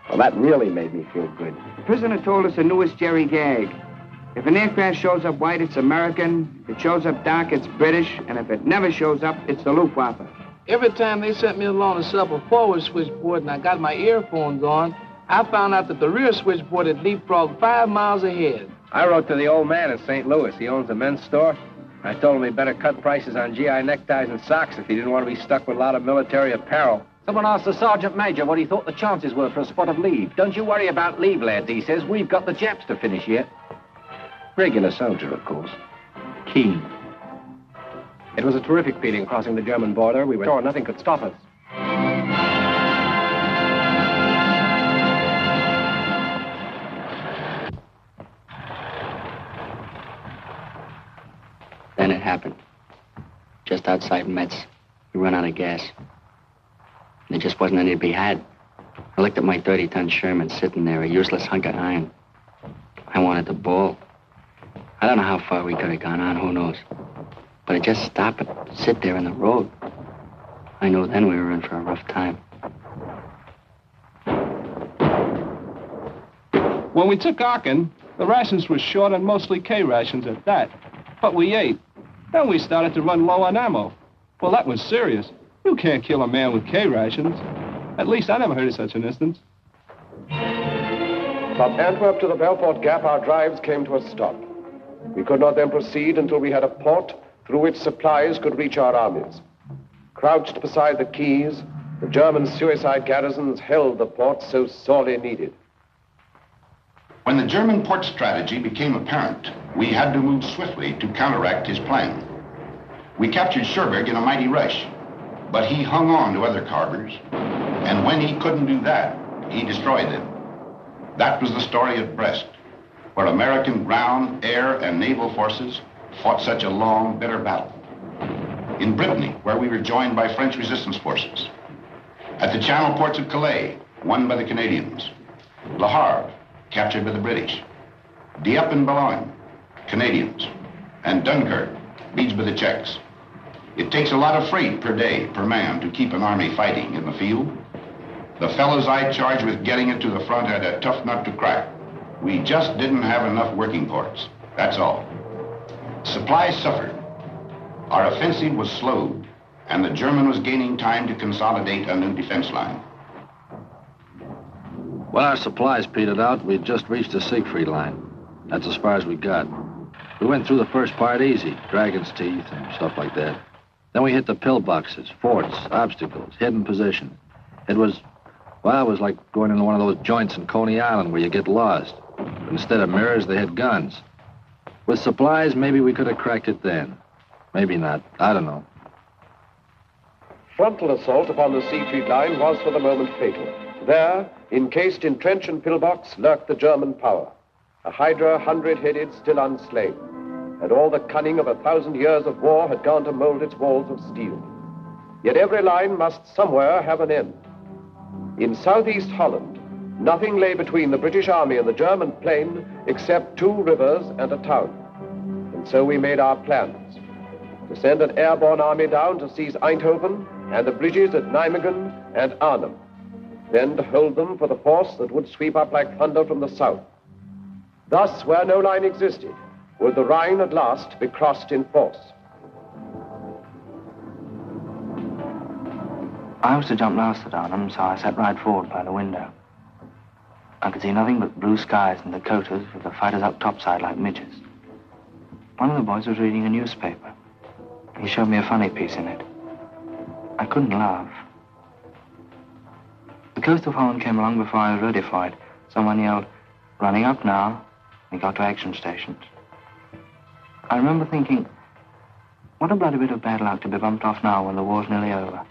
Well, that really made me feel good. The prisoner told us the newest Jerry gag. If an aircraft shows up white, it's American. If it shows up dark, it's British. And if it never shows up, it's the Luftwaffe. Every time they sent me along to set up a forward switchboard and I got my earphones on, I found out that the rear switchboard had leapfrogged 5 miles ahead. I wrote to the old man in St. Louis. He owns a men's store. I told him he better cut prices on GI neckties and socks if he didn't want to be stuck with a lot of military apparel. Someone asked the Sergeant Major what he thought the chances were for a spot of leave. Don't you worry about leave, lads, he says. We've got the Japs to finish yet. Regular soldier, of course. Keen. It was a terrific feeling crossing the German border. We were sure nothing could stop us. Then it happened. Just outside Metz, we ran out of gas. There just wasn't any to be had. I looked at my 30-ton Sherman sitting there, a useless hunk of iron. I wanted to bawl. I don't know how far we could have gone on, who knows. But it just stopped and sit there in the road. I knew then we were in for a rough time. When we took Aachen, the rations were short and mostly K rations at that. But we ate. Then we started to run low on ammo. Well, that was serious. You can't kill a man with K rations. At least I never heard of such an instance. From Antwerp to the Belfort Gap, our drives came to a stop. We could not then proceed until we had a port through which supplies could reach our armies. Crouched beside the quays, the German suicide garrisons held the port so sorely needed. When the German port strategy became apparent, we had to move swiftly to counteract his plan. We captured Cherbourg in a mighty rush, but he hung on to other harbors, and when he couldn't do that, he destroyed them. That was the story of Brest, where American ground, air, and naval forces fought such a long, bitter battle. In Brittany, where we were joined by French resistance forces. At the channel ports of Calais, won by the Canadians. Le Havre, captured by the British. Dieppe and Boulogne, Canadians. And Dunkirk, besieged by the Czechs. It takes a lot of freight per day, per man, to keep an army fighting in the field. The fellows I charged with getting it to the front had a tough nut to crack. We just didn't have enough working ports, that's all. Supplies suffered. Our offensive was slowed, and the German was gaining time to consolidate a new defense line. When our supplies petered out, we'd just reached the Siegfried line. That's as far as we got. We went through the first part easy, Dragon's Teeth and stuff like that. Then we hit the pillboxes, forts, obstacles, hidden positions. It was like going into one of those joints in Coney Island where you get lost. But instead of mirrors, they had guns. With supplies, maybe we could have cracked it then. Maybe not. I don't know. Frontal assault upon the Siegfried line was for the moment fatal. There, encased in trench and pillbox, lurked the German power. A hydra 100-headed, still unslain. And all the cunning of 1,000 years of war had gone to mold its walls of steel. Yet every line must somewhere have an end. In southeast Holland, nothing lay between the British army and the German plain except 2 rivers and a town. And so we made our plans. To send an airborne army down to seize Eindhoven and the bridges at Nijmegen and Arnhem. Then to hold them for the force that would sweep up like thunder from the south. Thus, where no line existed, would the Rhine at last be crossed in force. I was to jump last at Arnhem, so I sat right forward by the window. I could see nothing but blue skies and Dakotas with the fighters up topside like midgets. One of the boys was reading a newspaper. He showed me a funny piece in it. I couldn't laugh. The coast of Holland came along before I was ready for it. Someone yelled, "Running up now." We got to action stations. I remember thinking, what a bloody bit of bad luck to be bumped off now when the war's nearly over.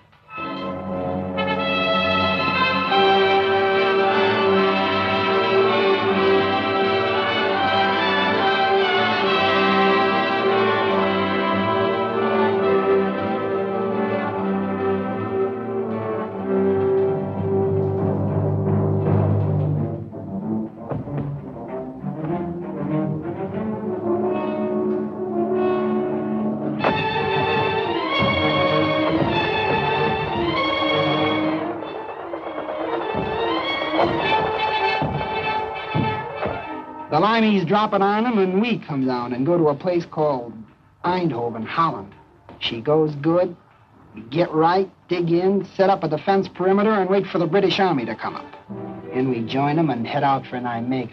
The Limeys drop at Arnhem, and we come down and go to a place called Eindhoven, Holland. She goes good. We get right, dig in, set up a defense perimeter, and wait for the British Army to come up. And we join them and head out for Nijmegen.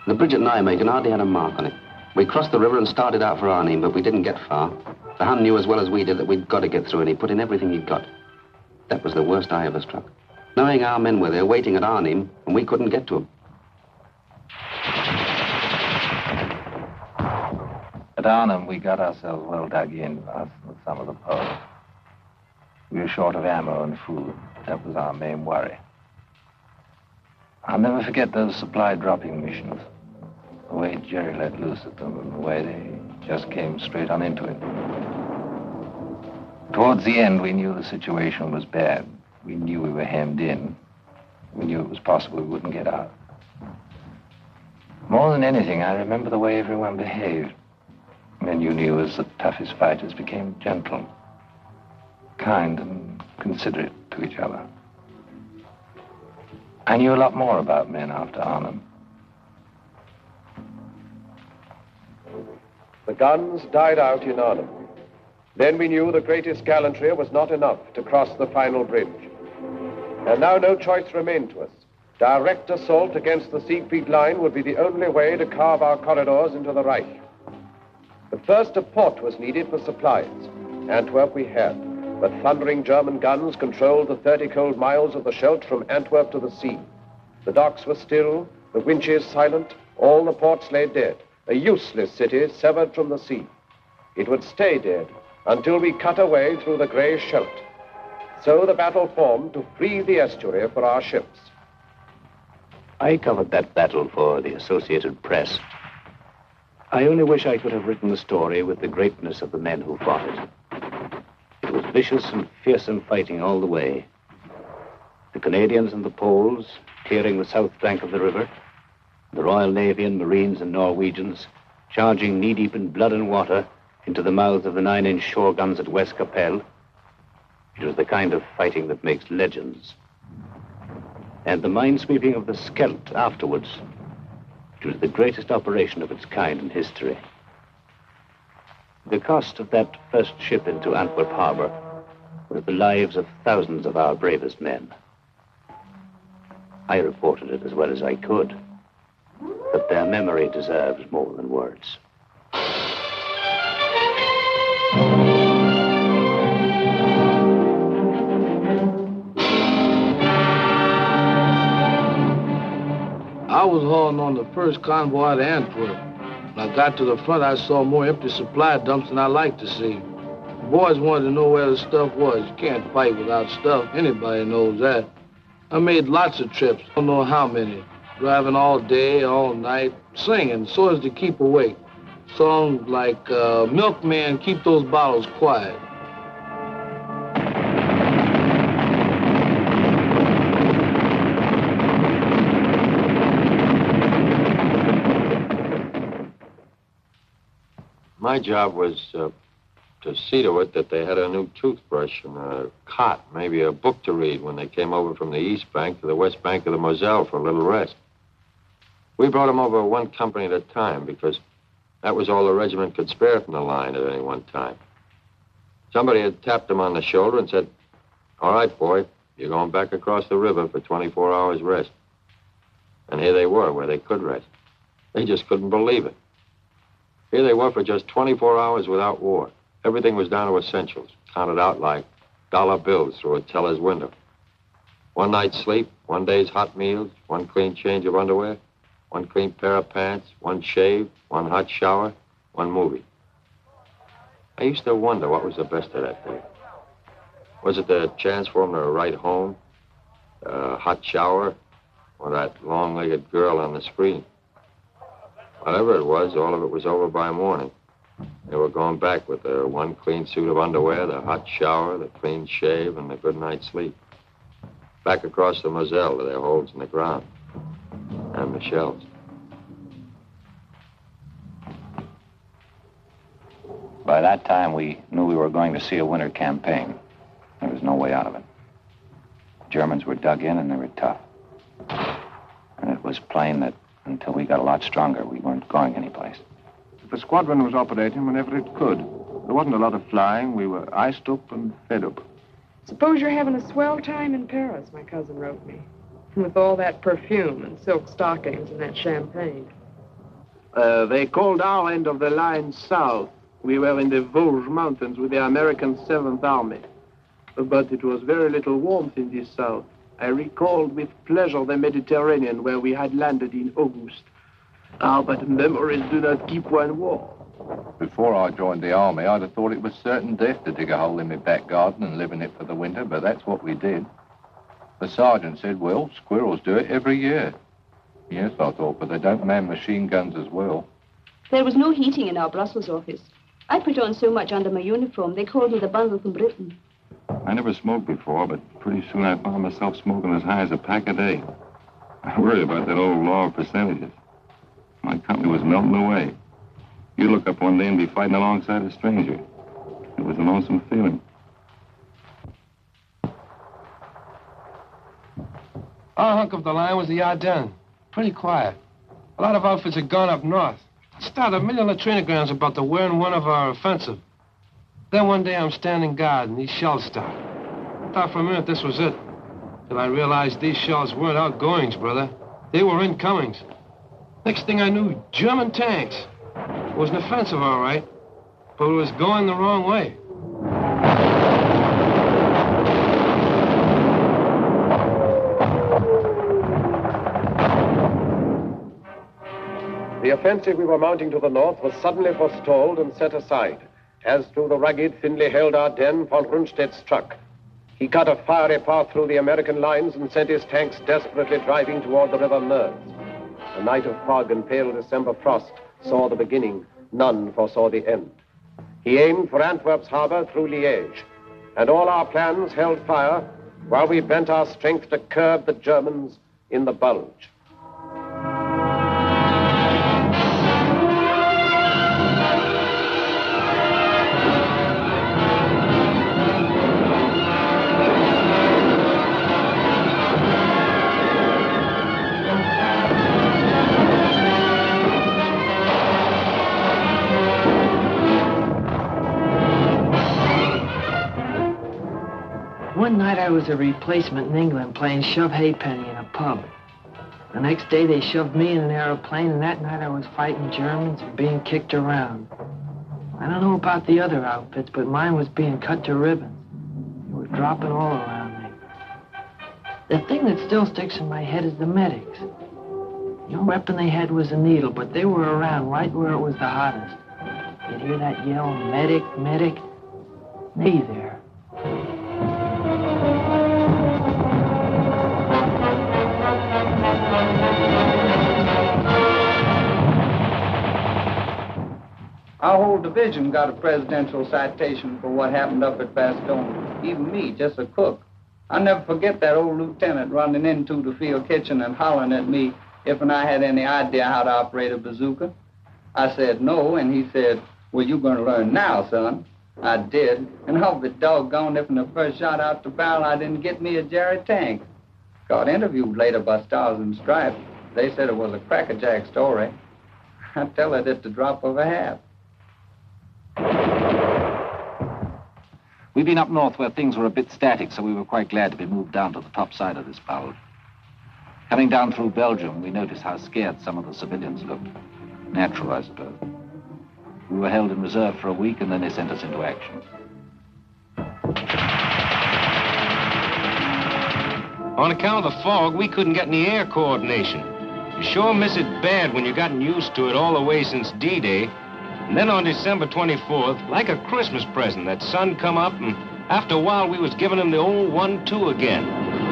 The bridge at Nijmegen hardly had a mark on it. We crossed the river and started out for Arnhem, but we didn't get far. The Hun knew as well as we did that we'd got to get through, and he put in everything he'd got. That was the worst I ever struck. Knowing our men were there waiting at Arnhem, and we couldn't get to them. At Arnhem, we got ourselves well dug in, us and some of the posts. We were short of ammo and food. That was our main worry. I'll never forget those supply dropping missions. The way Jerry let loose at them and the way they just came straight on into it. Towards the end, we knew the situation was bad. We knew we were hemmed in. We knew it was possible we wouldn't get out. More than anything, I remember the way everyone behaved. Men you knew as the toughest fighters became gentle, kind, and considerate to each other. I knew a lot more about men after Arnhem. The guns died out in Arnhem. Then we knew the greatest gallantry was not enough to cross the final bridge. And now no choice remained to us. Direct assault against the Siegfried line would be the only way to carve our corridors into the Reich. But first a port was needed for supplies. Antwerp we had, but thundering German guns controlled the 30 cold miles of the Scheldt from Antwerp to the sea. The docks were still, the winches silent, all the ports lay dead, a useless city severed from the sea. It would stay dead until we cut a way through the grey Scheldt. So the battle formed to free the estuary for our ships. I covered that battle for the Associated Press. I only wish I could have written the story with the greatness of the men who fought it. It was vicious and fearsome fighting all the way. The Canadians and the Poles clearing the south bank of the river, the Royal Navy and Marines and Norwegians charging knee-deep in blood and water into the mouths of the 9-inch shore guns at West Capelle. It was the kind of fighting that makes legends. And the minesweeping of the Scheldt afterwards. It was the greatest operation of its kind in history. The cost of that first ship into Antwerp harbor was the lives of thousands of our bravest men. I reported it as well as I could, but their memory deserves more than words. I was hauling on the first convoy to Antwerp. When I got to the front, I saw more empty supply dumps than I liked to see. The boys wanted to know where the stuff was. You can't fight without stuff. Anybody knows that. I made lots of trips, don't know how many. Driving all day, all night, singing so as to keep awake. Songs like, Milkman, Keep Those Bottles Quiet. My job was to see to it that they had a new toothbrush and a cot, maybe a book to read when they came over from the east bank to the west bank of the Moselle for a little rest. We brought them over one company at a time because that was all the regiment could spare from the line at any one time. Somebody had tapped them on the shoulder and said, "All right, boy, you're going back across the river for 24 hours rest." And here they were, where they could rest. They just couldn't believe it. Here they were for just 24 hours without war. Everything was down to essentials, counted out like dollar bills through a teller's window. One night's sleep, one day's hot meals, one clean change of underwear, one clean pair of pants, one shave, one hot shower, one movie. I used to wonder what was the best of that day. Was it the chance for them to write home, a hot shower, or that long-legged girl on the screen? Whatever it was, all of it was over by morning. They were going back with their one clean suit of underwear, the hot shower, the clean shave, and the good night's sleep. Back across the Moselle to their holes in the ground and the shells. By that time, we knew we were going to see a winter campaign. There was no way out of it. The Germans were dug in and they were tough. And it was plain that until we got a lot stronger, we weren't going anyplace. The squadron was operating whenever it could. There wasn't a lot of flying. We were iced up and fed up. Suppose you're having a swell time in Paris, my cousin wrote me. With all that perfume and silk stockings and that champagne. They called our end of the line south. We were in the Vosges Mountains with the American 7th Army. But it was very little warmth in the south. I recalled with pleasure the Mediterranean where we had landed in August. Ah, but memories do not keep one warm. Before I joined the army, I'd have thought it was certain death to dig a hole in my back garden and live in it for the winter, but that's what we did. The sergeant said, well, squirrels do it every year. Yes, I thought, but they don't man machine guns as well. There was no heating in our Brussels office. I put on so much under my uniform, they called me the bundle from Britain. I never smoked before, but pretty soon I found myself smoking as high as a pack a day. I worried about that old law of percentages. My company was melting away. You'd look up one day and be fighting alongside a stranger. It was a lonesome feeling. Our hunk of the line was the Ardennes. Pretty quiet. A lot of outfits had gone up north. Started a million latrinograms about the wearing one of our offensive. Then one day I'm standing guard and these shells start. I thought for a minute this was it. Till I realized these shells weren't outgoings, brother. They were incomings. Next thing I knew, German tanks. It was an offensive, all right, but it was going the wrong way. The offensive we were mounting to the north was suddenly forestalled and set aside, as through the rugged, thinly held Ardennes, von Rundstedt's truck. He cut a fiery path through the American lines and sent his tanks desperately driving toward the River Meuse. A night of fog and pale December frost saw the beginning. None foresaw the end. He aimed for Antwerp's harbor through Liège, and all our plans held fire while we bent our strength to curb the Germans in the Bulge. One night I was a replacement in England playing shove halfpenny in a pub. The next day they shoved me in an aeroplane, and that night I was fighting Germans and being kicked around. I don't know about the other outfits, but mine was being cut to ribbons. They were dropping all around me. The thing that still sticks in my head is the medics. The only weapon they had was a needle, but they were around right where it was the hottest. You'd hear that yell, medic, medic. Me there. Our whole division got a presidential citation for what happened up at Bastogne. Even me, just a cook. I'll never forget that old lieutenant running into the field kitchen and hollering at me if I had any idea how to operate a bazooka. I said no, and he said, well, you're going to learn now, son. I did, and I'll be doggone if in the first shot out the barrel I didn't get me a Jerry tank. Got interviewed later by Stars and Stripes. They said it was a crackerjack story. I tell it at the drop of a hat. We've been up north where things were a bit static, so we were quite glad to be moved down to the top side of this bulge. Coming down through Belgium, we noticed how scared some of the civilians looked. Natural, I suppose. We were held in reserve for a week, and then they sent us into action. On account of the fog, we couldn't get any air coordination. You sure miss it bad when you've gotten used to it all the way since D-Day. And then on December 24th, like a Christmas present, that sun come up, and after a while we was giving him the old 1-2 again.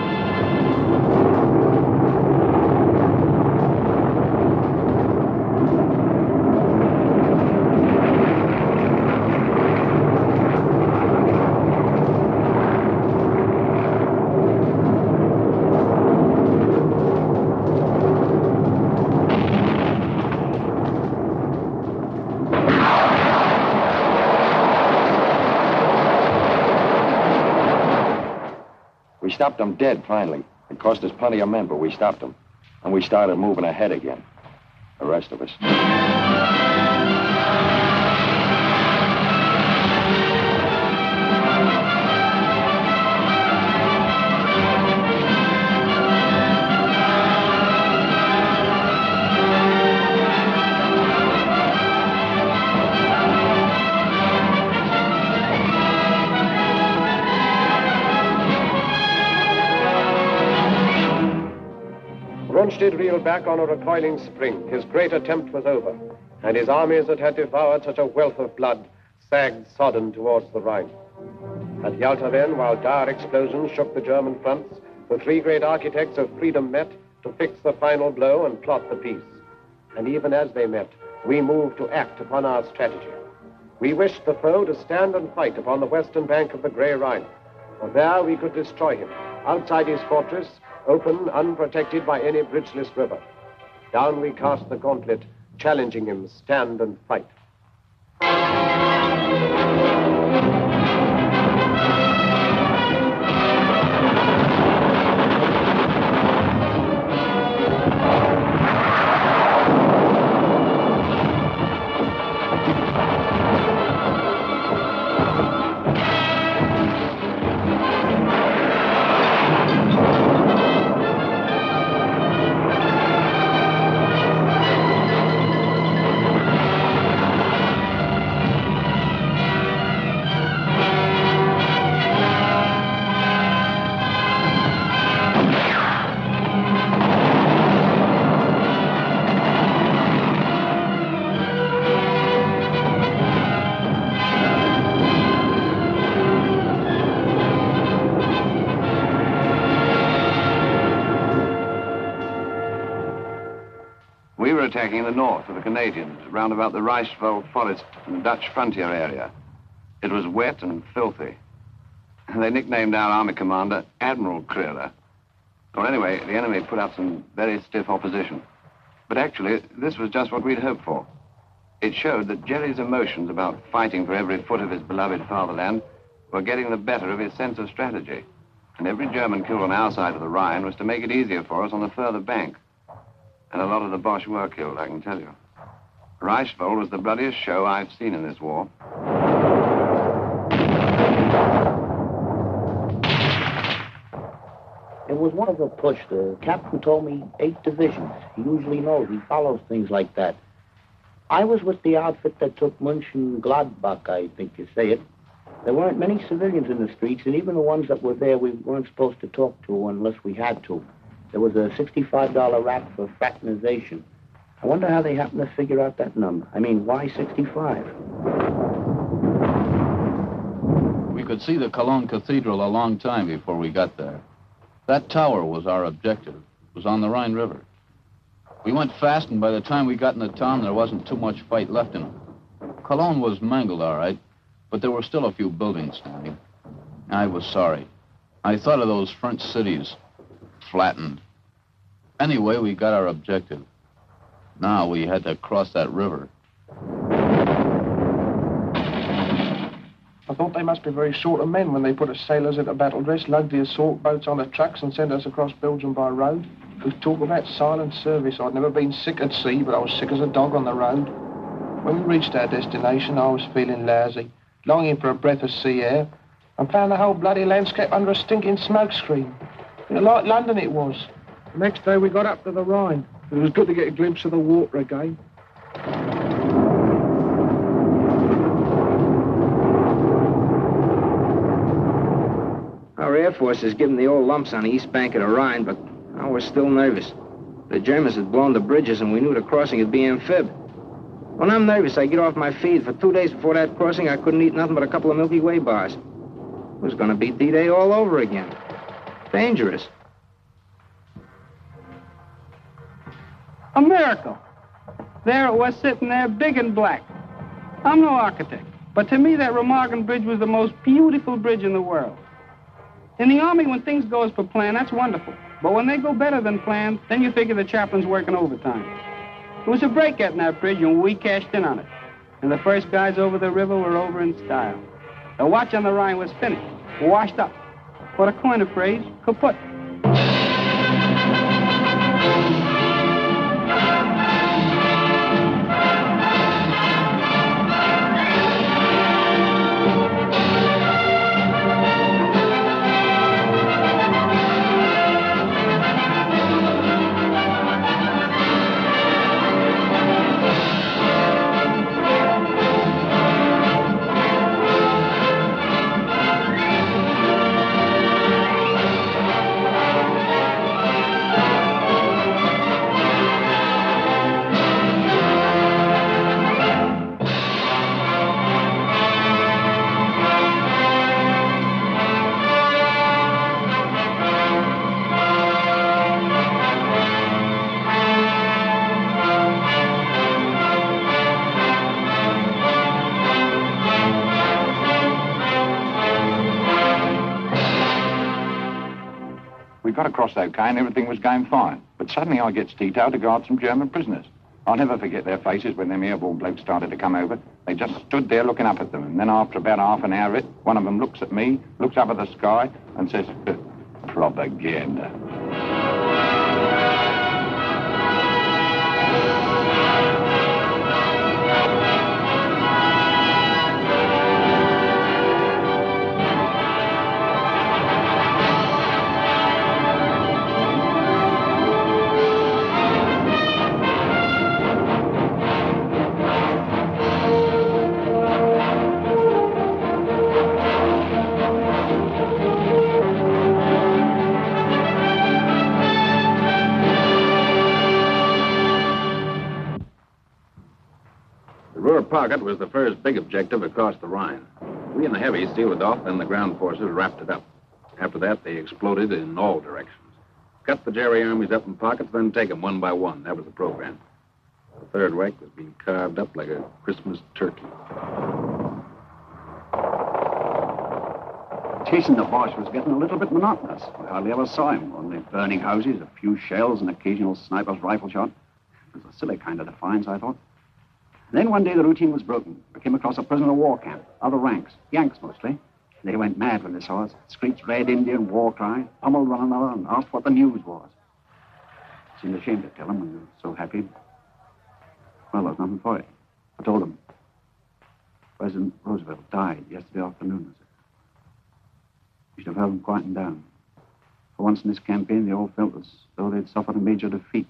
We stopped them dead, finally. It cost us plenty of men, but we stopped them. And we started moving ahead again. The rest of us. Rundstedt reeled back on a recoiling spring. His great attempt was over, and his armies that had devoured such a wealth of blood sagged sodden towards the Rhine. At Yalta then, while dire explosions shook the German fronts, the three great architects of freedom met to fix the final blow and plot the peace. And even as they met, we moved to act upon our strategy. We wished the foe to stand and fight upon the western bank of the Grey Rhine, for there we could destroy him, outside his fortress, open, unprotected by any bridgeless river. Down we cast the gauntlet, challenging him, stand and fight. We were attacking the north of the Canadians, round about the Reichswald forest in the Dutch frontier area. It was wet and filthy. They nicknamed our army commander Admiral Creeler. Or anyway, the enemy put up some very stiff opposition. But actually, this was just what we'd hoped for. It showed that Jerry's emotions about fighting for every foot of his beloved fatherland were getting the better of his sense of strategy. And every German killed on our side of the Rhine was to make it easier for us on the further bank. And a lot of the Boche were killed, I can tell you. Reichswald was the bloodiest show I've seen in this war. It was one of the push. The captain told me 8 divisions. He usually knows. He follows things like that. I was with the outfit that took Mönchengladbach, I think you say it. There weren't many civilians in the streets, and even the ones that were there, we weren't supposed to talk to unless we had to. There was a $65 rap for fraternization. I wonder how they happened to figure out that number. I mean, why 65? We could see the Cologne Cathedral a long time before we got there. That tower was our objective. It was on the Rhine River. We went fast, and by the time we got into town, there wasn't too much fight left in it. Cologne was mangled, all right, but there were still a few buildings standing. I was sorry. I thought of those French cities, flattened. Anyway, we got our objective. Now we had to cross that river. I thought they must be very short of men when they put us sailors into battle dress, lugged the assault boats on the trucks and sent us across Belgium by road. We talk about silent service. I'd never been sick at sea, but I was sick as a dog on the road. When we reached our destination, I was feeling lousy, longing for a breath of sea air, and found the whole bloody landscape under a stinking smoke screen. Like London it was. The next day we got up to the Rhine. It was good to get a glimpse of the water again. Our Air Force is giving the old lumps on the east bank of the Rhine, but I was still nervous. The Germans had blown the bridges, and we knew the crossing would be amphib. When I'm nervous, I get off my feed. For 2 days before that crossing, I couldn't eat nothing but a couple of Milky Way bars. It was going to be D-Day all over again. Dangerous. A miracle. There it was sitting there, big and black. I'm no architect, but to me that Remagen Bridge was the most beautiful bridge in the world. In the Army, when things go as per plan, that's wonderful. But when they go better than planned, then you figure the chaplain's working overtime. It was a break getting that bridge, and we cashed in on it. And the first guys over the river were over in style. The watch on the Rhine was finished, washed up. For to coin a phrase, kaput. We got across okay and everything was going fine. But suddenly I get detailed to guard some German prisoners. I'll never forget their faces when them airborne blokes started to come over. They just stood there looking up at them. And then after about half an hour of it, one of them looks at me, looks up at the sky, and says, propaganda. Pocket was the first big objective across the Rhine. We and the heavies sealed it off, then the ground forces wrapped it up. After that, they exploded in all directions. Cut the Jerry armies up in pockets, then take them one by one. That was the program. The Third Reich was being carved up like a Christmas turkey. Chasing the Boche was getting a little bit monotonous. We hardly ever saw him. Only burning houses, a few shells, and occasional sniper's rifle shot. It was a silly kind of defiance, I thought. Then one day the routine was broken. We came across a prisoner of war camp, other ranks, Yanks mostly. They went mad when they saw us, screeched Red Indian war cries, pummeled one another, and asked what the news was. Seemed ashamed to tell them when they were so happy. Well, there's nothing for it. I told them. President Roosevelt died yesterday afternoon. You should have held them quieting down. For once in this campaign, they all felt as though they'd suffered a major defeat.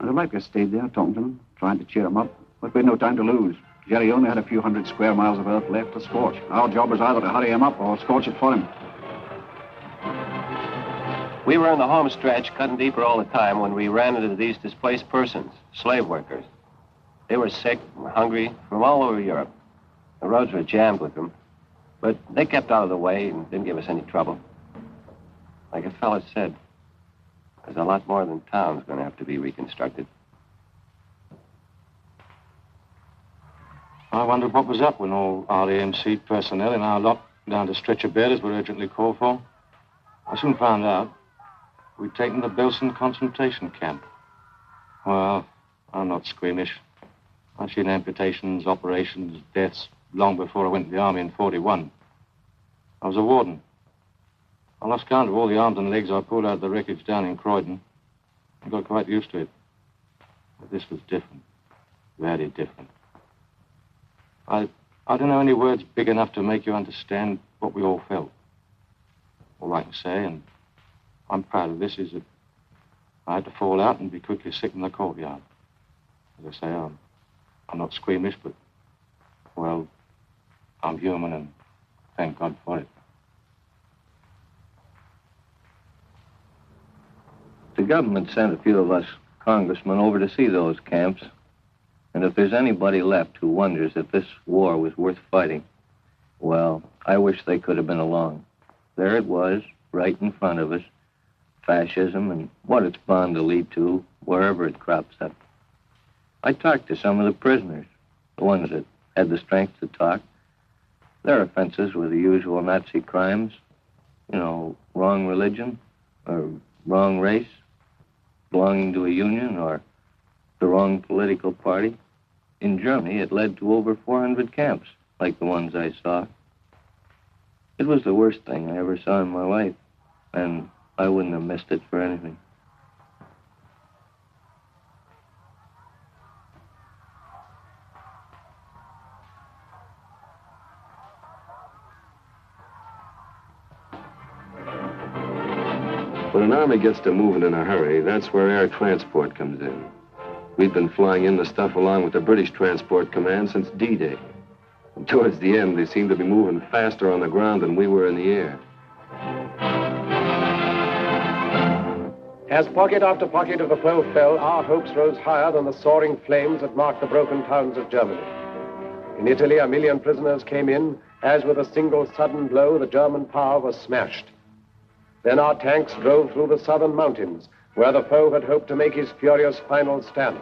I'd have liked to have stayed there, talking to them, trying to cheer them up. But we had no time to lose. Jerry only had a few hundred square miles of earth left to scorch. Our job was either to hurry him up or scorch it for him. We were in the home stretch, cutting deeper all the time, when we ran into these displaced persons, slave workers. They were sick and hungry from all over Europe. The roads were jammed with them, but they kept out of the way and didn't give us any trouble. Like a fella said, there's a lot more than town's going to have to be reconstructed. I wondered what was up when all RAMC personnel in our lot down to stretcher bearers were urgently called for. I soon found out we'd taken the Belsen concentration camp. Well, I'm not squeamish. I've seen amputations, operations, deaths long before I went to the army in 41. I was a warden. I lost count of all the arms and legs I pulled out of the wreckage down in Croydon. I got quite used to it. But this was different. Very different. I don't know any words big enough to make you understand what we all felt. All I can say, and I'm proud of this, is that I had to fall out and be quickly sick in the courtyard. As I say, I'm not squeamish, but, well, I'm human, and thank God for it. The government sent a few of us congressmen over to see those camps. And if there's anybody left who wonders if this war was worth fighting, well, I wish they could have been along. There it was, right in front of us. Fascism and what it's bound to lead to, wherever it crops up. I talked to some of the prisoners, the ones that had the strength to talk. Their offenses were the usual Nazi crimes. You know, wrong religion, or wrong race, belonging to a union, or the wrong political party. In Germany, it led to over 400 camps, like the ones I saw. It was the worst thing I ever saw in my life, and I wouldn't have missed it for anything. When an army gets to moving in a hurry, that's where air transport comes in. We'd been flying in the stuff along with the British Transport Command since D-Day. And towards the end, they seemed to be moving faster on the ground than we were in the air. As pocket after pocket of the foe fell, our hopes rose higher than the soaring flames that marked the broken towns of Germany. In Italy, 1 million prisoners came in, as with a single sudden blow, the German power was smashed. Then our tanks drove through the southern mountains, where the foe had hoped to make his furious final stand.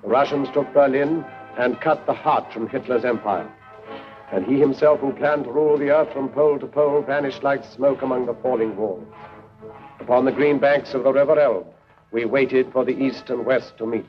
The Russians took Berlin and cut the heart from Hitler's empire. And he himself who planned to rule the earth from pole to pole vanished like smoke among the falling walls. Upon the green banks of the River Elbe, we waited for the East and West to meet.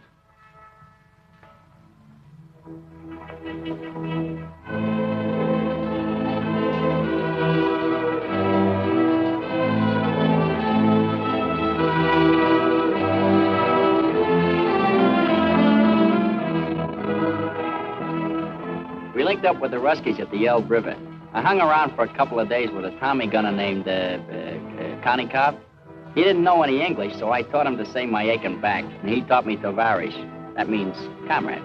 We linked up with the Ruskies at the Elbe River. I hung around for a couple of days with a Tommy gunner named Konikov. He didn't know any English, so I taught him to say my aching back, and he taught me Tovarish. That means comrade.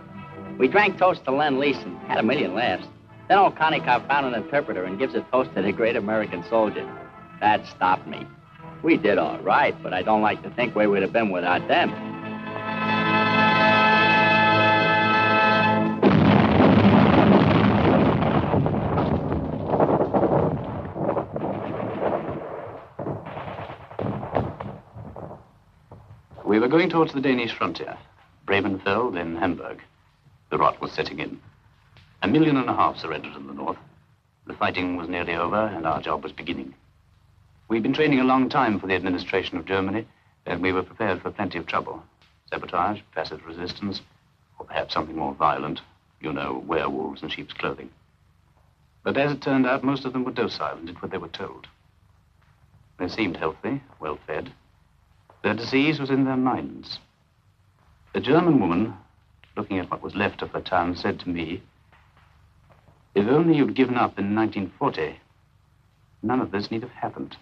We drank toast to Lend-Lease and had a million laughs. Then old Konikov found an interpreter and gives a toast to the great American soldier. That stopped me. We did all right, but I don't like to think where we'd have been without them. We were going towards the Danish frontier, Bremenfeld, then Hamburg. The rot was setting in. 1.5 million surrendered in the north. The fighting was nearly over, and our job was beginning. We'd been training a long time for the administration of Germany, and we were prepared for plenty of trouble. Sabotage, passive resistance, or perhaps something more violent. You know, werewolves in sheep's clothing. But as it turned out, most of them were docile and did what they were told. They seemed healthy, well-fed. Their disease was in their minds. A German woman, looking at what was left of her town, said to me, "If only you'd given up in 1940, none of this need have happened."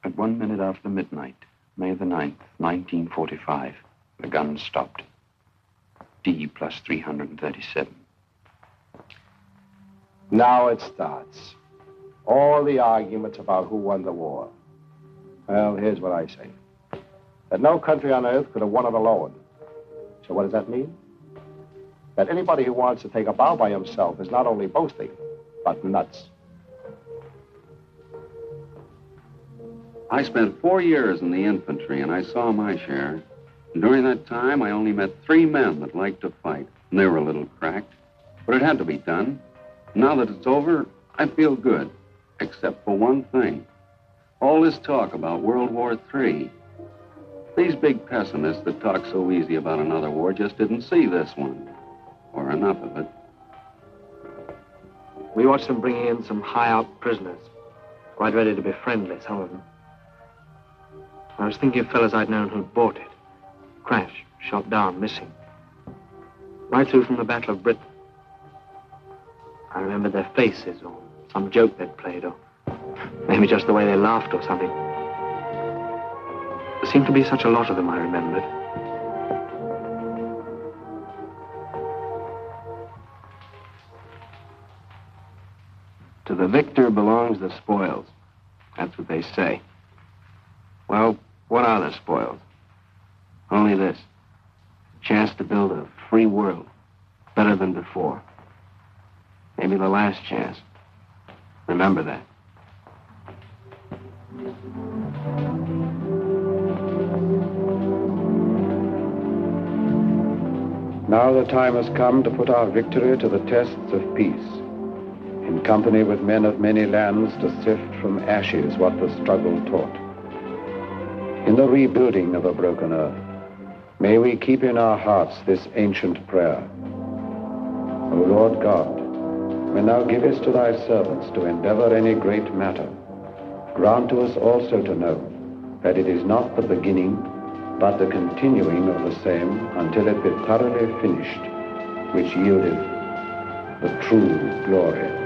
At 1 minute after midnight, May the 9th, 1945, the guns stopped. D plus 337. Now it starts. All the arguments about who won the war. Well, here's what I say. That no country on earth could have won it alone. So what does that mean? That anybody who wants to take a bow by himself is not only boasting, but nuts. I spent 4 years in the infantry, and I saw my share. And during that time, I only met 3 men that liked to fight. And they were a little cracked, but it had to be done. Now that it's over, I feel good, except for one thing. All this talk about World War III. These big pessimists that talk so easy about another war just didn't see this one, or enough of it. We watched them bringing in some high-out prisoners, quite ready to be friendly, some of them. I was thinking of fellas I'd known who'd bought it. Crashed, shot down, missing. Right through from the Battle of Britain. I remembered their faces, or some joke they'd played, or maybe just the way they laughed or something. There seemed to be such a lot of them, I remembered. To the victor belongs the spoils. That's what they say. Well, what are the spoils? Only this. A chance to build a free world, better than before. Maybe the last chance. Remember that. Now the time has come to put our victory to the tests of peace. In company with men of many lands to sift from ashes what the struggle taught. In the rebuilding of a broken earth, may we keep in our hearts this ancient prayer. O Lord God, when thou givest to thy servants to endeavor any great matter, grant to us also to know that it is not the beginning, but the continuing of the same until it be thoroughly finished, which yielded the true glory.